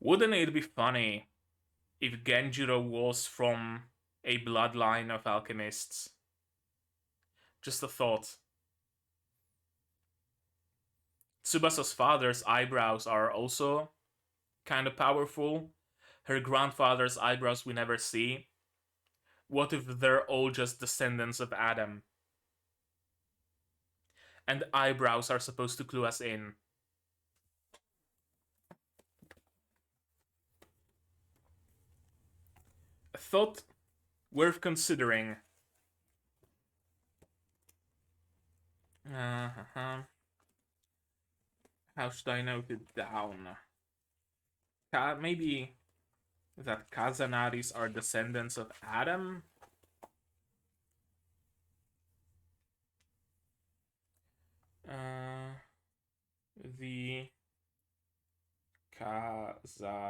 wouldn't it be funny if Genjuro was from a bloodline of alchemists? Just a thought. Tsubasa's father's eyebrows are also kind of powerful. Her grandfather's eyebrows we never see. What if they're all just descendants of Adam? And eyebrows are supposed to clue us in. A thought worth considering. How should I note it down? Maybe that Kazanaris are descendants of Adam? The Kazanaris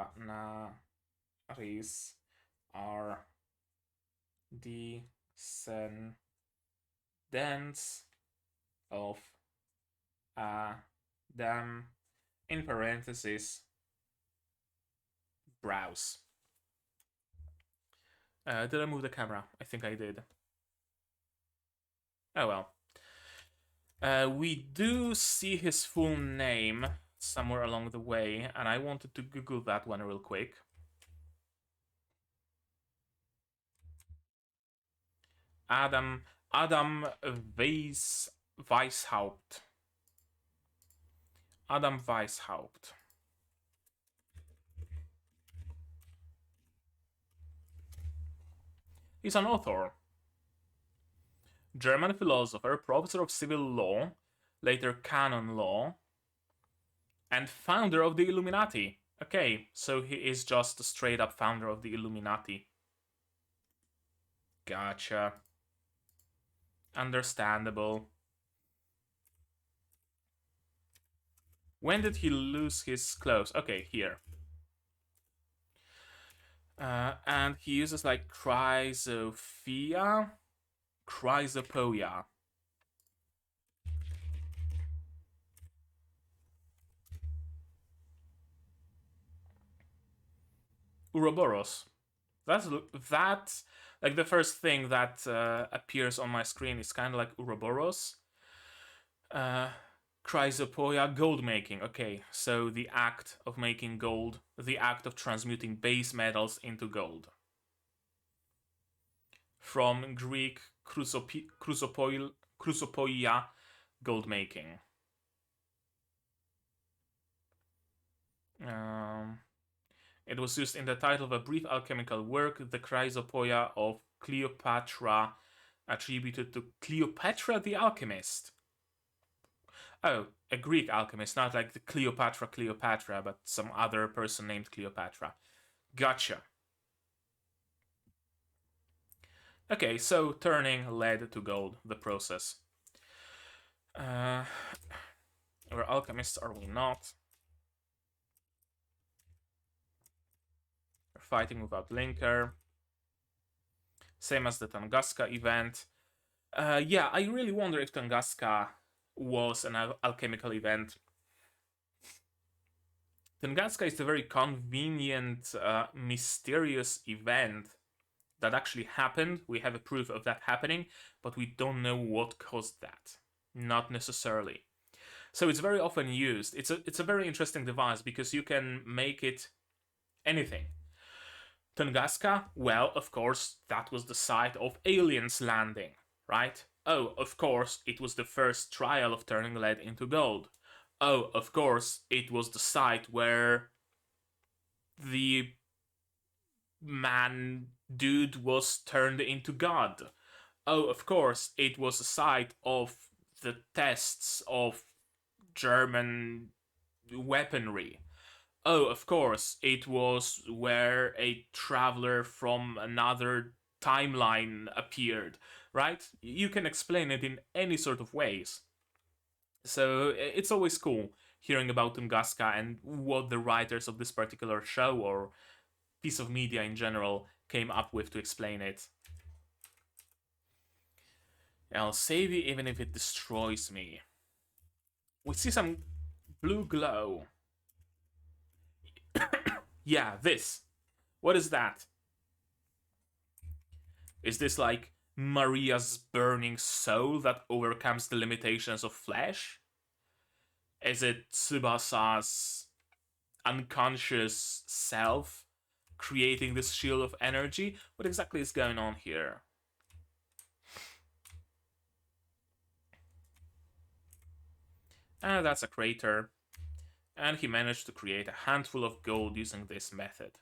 are descendants of Adam, in parentheses, brows. Did I move the camera? I think I did. Oh well. We do see his full name somewhere along the way, and I wanted to Google that one real quick. Adam Weishaupt. Adam Weishaupt. He's an author. German philosopher, professor of civil law, later canon law, and founder of the Illuminati. Okay, so he is just a straight up founder of the Illuminati. Gotcha. Understandable. When did he lose his clothes? Okay, here. And he uses like chrysopoia. Ouroboros. That's like the first thing that appears on my screen is kind of like Ouroboros. Chrysopoia, gold making. Okay, so the act of making gold, the act of transmuting base metals into gold. From Greek chrysopoia, gold making. It was used in the title of a brief alchemical work, The Chrysopoia of Cleopatra, attributed to Cleopatra the Alchemist. Oh, a Greek alchemist, not like the Cleopatra, but some other person named Cleopatra. Gotcha. Okay, so turning lead to gold, the process. We're alchemists, are we not? We're fighting without linker. Same as the Tunguska event. Yeah, I really wonder if Tunguska was an alchemical event. Tunguska is a very convenient, mysterious event that actually happened. We have a proof of that happening, but we don't know what caused that. Not necessarily. So it's very often used. It's a very interesting device because you can make it anything. Tunguska, well, of course, that was the site of aliens landing, right? Oh, of course, it was the first trial of turning lead into gold. Oh, of course, it was the site where the man dude was turned into God. Oh, of course, it was a site of the tests of German weaponry. Oh, of course, it was where a traveler from another timeline appeared, right? You can explain it in any sort of ways. So it's always cool hearing about Tunguska and what the writers of this particular show or piece of media in general came up with to explain it. I'll save you even if it destroys me. We see some blue glow. Yeah, this. What is that? Is this like Maria's burning soul that overcomes the limitations of flesh? Is it Tsubasa's unconscious self creating this shield of energy? What exactly is going on here? That's a crater. And he managed to create a handful of gold using this method.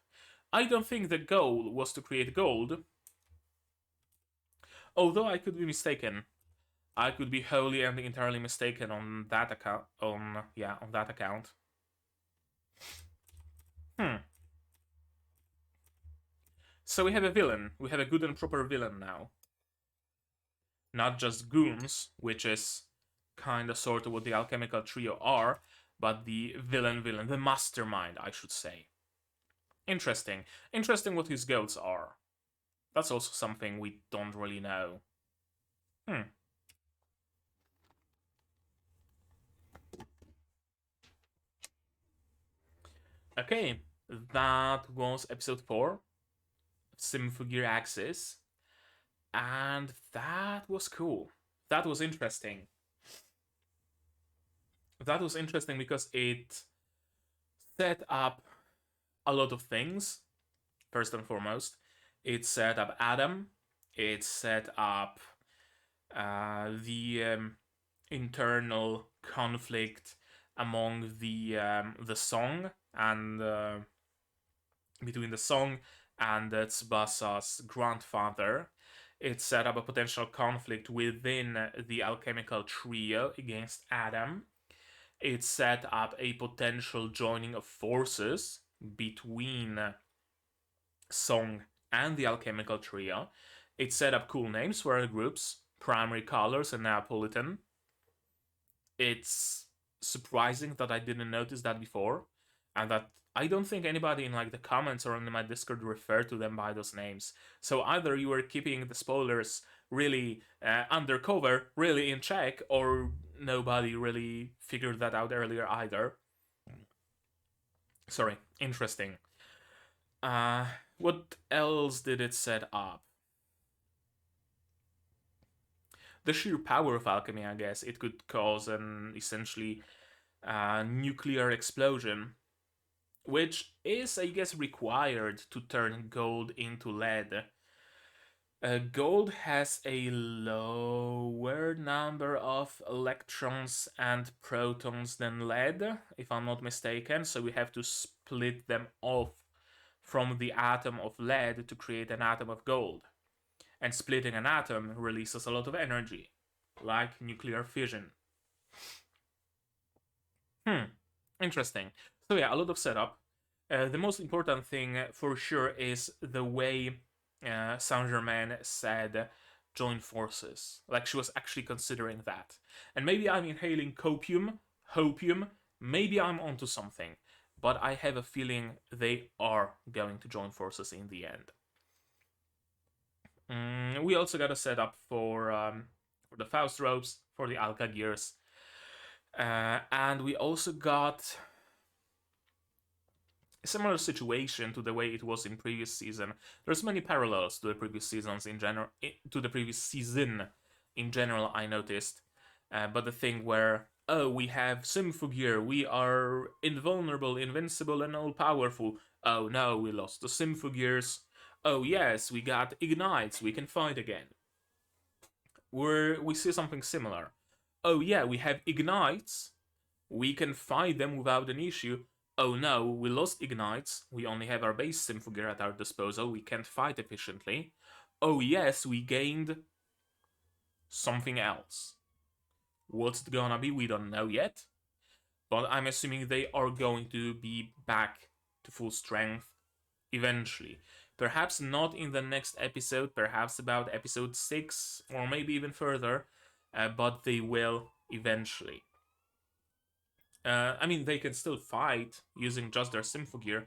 I don't think the goal was to create gold, although I could be mistaken. I could be wholly and entirely mistaken on that account. On that account. So we have a villain. We have a good and proper villain now. Not just goons, which is kind of sort of what the alchemical trio are, but the villain, the mastermind, I should say. Interesting. Interesting what his goals are. That's also something we don't really know. Okay, that was episode 4 of Symphogear AXZ. And that was cool. That was interesting. That was interesting because it set up a lot of things. First and foremost, it set up Adam, It set up the internal conflict among the S.O.N.G and between the S.O.N.G and Tsubasa's grandfather. It set up a potential conflict within the alchemical trio against Adam. It set up a potential joining of forces between S.O.N.G and the alchemical trio. It set up cool names for the groups, primary colors and Neapolitan. It's surprising that I didn't notice that before, and that I don't think anybody in like the comments or in my Discord referred to them by those names. So either you were keeping the spoilers really undercover, really in check, or nobody really figured that out earlier either. Sorry, interesting. What else did it set up? The sheer power of alchemy, I guess. It could cause an essentially nuclear explosion, which is, I guess, required to turn gold into lead. Gold has a lower number of electrons and protons than lead, if I'm not mistaken, so we have to split them off from the atom of lead to create an atom of gold. And splitting an atom releases a lot of energy, like nuclear fission. Interesting. So yeah, a lot of setup. The most important thing for sure is the way Saint-Germain said join forces. Like she was actually considering that. And maybe I'm inhaling copium, hopium, maybe I'm onto something. But I have a feeling they are going to join forces in the end. We also got a setup for the Faust ropes, for the Alka gears. And we also got a similar situation to the way it was in previous season. There's many parallels to the previous seasons in general, to the previous season in general, I noticed. But the thing where, oh, we have Symphogear, we are invulnerable, invincible, and all-powerful. Oh no, we lost the Symphogears. Oh yes, we got Ignites, we can fight again. We see something similar. Oh yeah, we have Ignites, we can fight them without an issue. Oh no, we lost Ignites, we only have our base Symphogear at our disposal, we can't fight efficiently. Oh yes, we gained something else. What's it gonna be, we don't know yet. But I'm assuming they are going to be back to full strength eventually. Perhaps not in the next episode, perhaps about episode 6, or maybe even further, but they will eventually. I mean, they can still fight using just their Symphogear,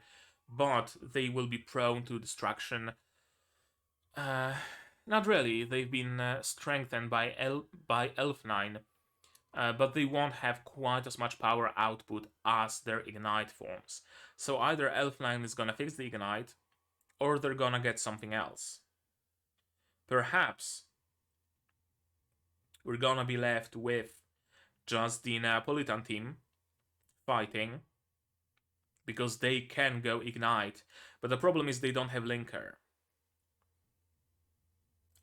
but they will be prone to destruction. Not really. They've been strengthened by Elf9, but they won't have quite as much power output as their Ignite forms. So either Elf9 is gonna fix the Ignite, or they're gonna get something else. Perhaps we're gonna be left with just the Neapolitan team fighting, because they can go Ignite, but the problem is they don't have Linker.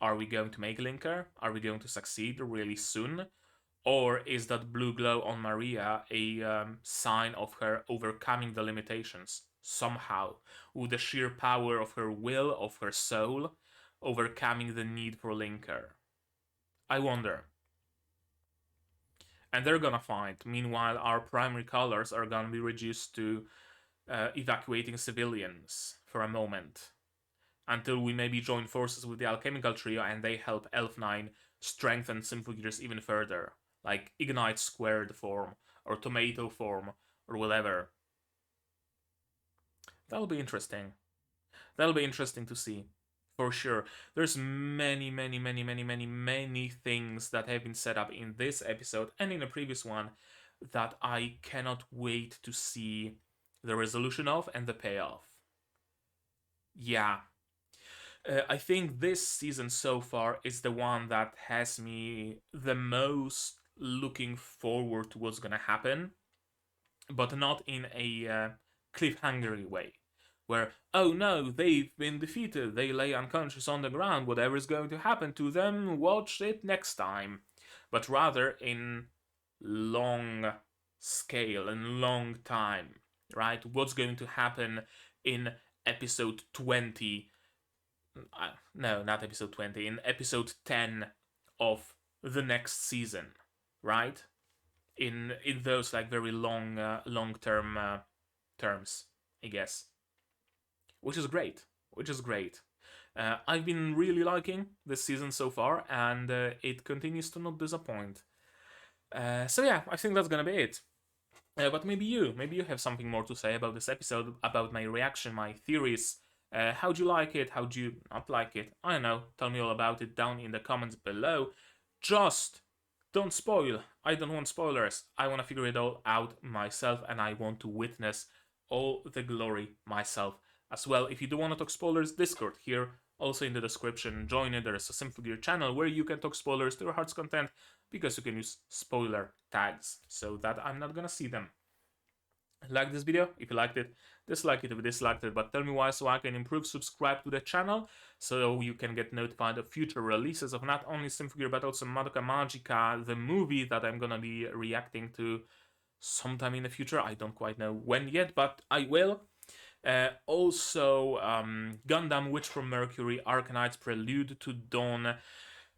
Are we going to make Linker? Are we going to succeed really soon? Or is that blue glow on Maria a sign of her overcoming the limitations somehow, with the sheer power of her will, of her soul, overcoming the need for Linker? I wonder. And they're gonna fight. Meanwhile, our primary colors are gonna be reduced to evacuating civilians for a moment, until we maybe join forces with the alchemical trio and they help Elf9 strengthen Symphogears even further, like Ignite squared form, or tomato form, or whatever. That'll be interesting. That'll be interesting to see, for sure. There's many things that have been set up in this episode and in a previous one that I cannot wait to see the resolution of and the payoff. Yeah. I think this season so far is the one that has me the most looking forward to what's gonna happen, but not in a cliffhangery way. where, oh no, they've been defeated, they lay unconscious on the ground, whatever is going to happen to them, watch it next time. But rather in long scale and long time, right? What's going to happen in episode 20? No, not episode 20, in episode 10 of the next season, right? In those like very long term terms, I guess, which is great. Which is great. I've been really liking this season so far, and it continues to not disappoint. So yeah, I think that's gonna be it. But maybe you have something more to say about this episode, about my reaction, my theories. How'd you like it? How'd you not like it? I don't know. Tell me all about it down in the comments below. Just don't spoil. I don't want spoilers. I want to figure it all out myself, and I want to witness all the glory myself as well. If you do want to talk spoilers, Discord here, also in the description. Join it. There is a Symphogear channel where you can talk spoilers to your heart's content, because you can use spoiler tags so that I'm not gonna see them. Like this video if you liked it, dislike it if you disliked it, but tell me why so I can improve. Subscribe to the channel so you can get notified of future releases of not only Symphogear but also Madoka Magica, the movie that I'm gonna be reacting to sometime in the future. I don't quite know when yet, but I will. Also, Gundam Witch from Mercury, Arcanite's Prelude to Dawn,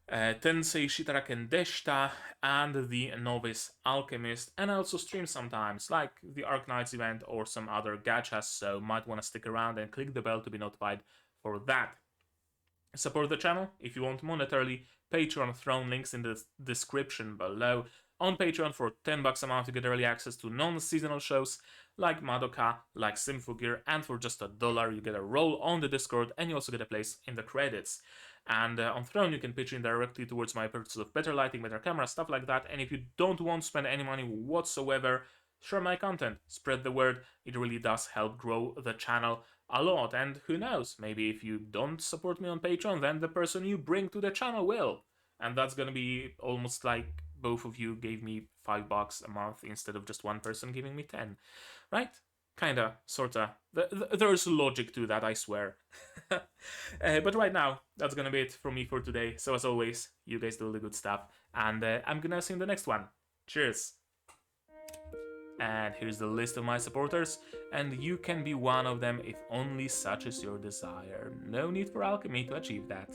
Tensei Shitaraken Deshita, and the Novice Alchemist, and I also stream sometimes, like the Arknights event or some other gachas, so might want to stick around and click the bell to be notified for that. Support the channel if you want monetarily. Patreon, Throne, links in the description below. On Patreon for $10 a month you get early access to non-seasonal shows like Madoka, like Symphogear, and for just $1 you get a role on the Discord, and you also get a place in the credits. And on Throne you can pitch in directly towards my purchase of better lighting, better camera, stuff like that. And if you don't want to spend any money whatsoever, share my content, spread the word. It really does help grow the channel a lot. And who knows, maybe if you don't support me on Patreon, then the person you bring to the channel will. And that's gonna be almost like both of you gave me $5 a month instead of just one person giving me 10, right? Kinda, sorta. There's logic to that, I swear. But right now, that's gonna be it from me for today. So as always, you guys do the good stuff, and I'm gonna see you in the next one. Cheers! And here's the list of my supporters, and you can be one of them if only such is your desire. No need for alchemy to achieve that.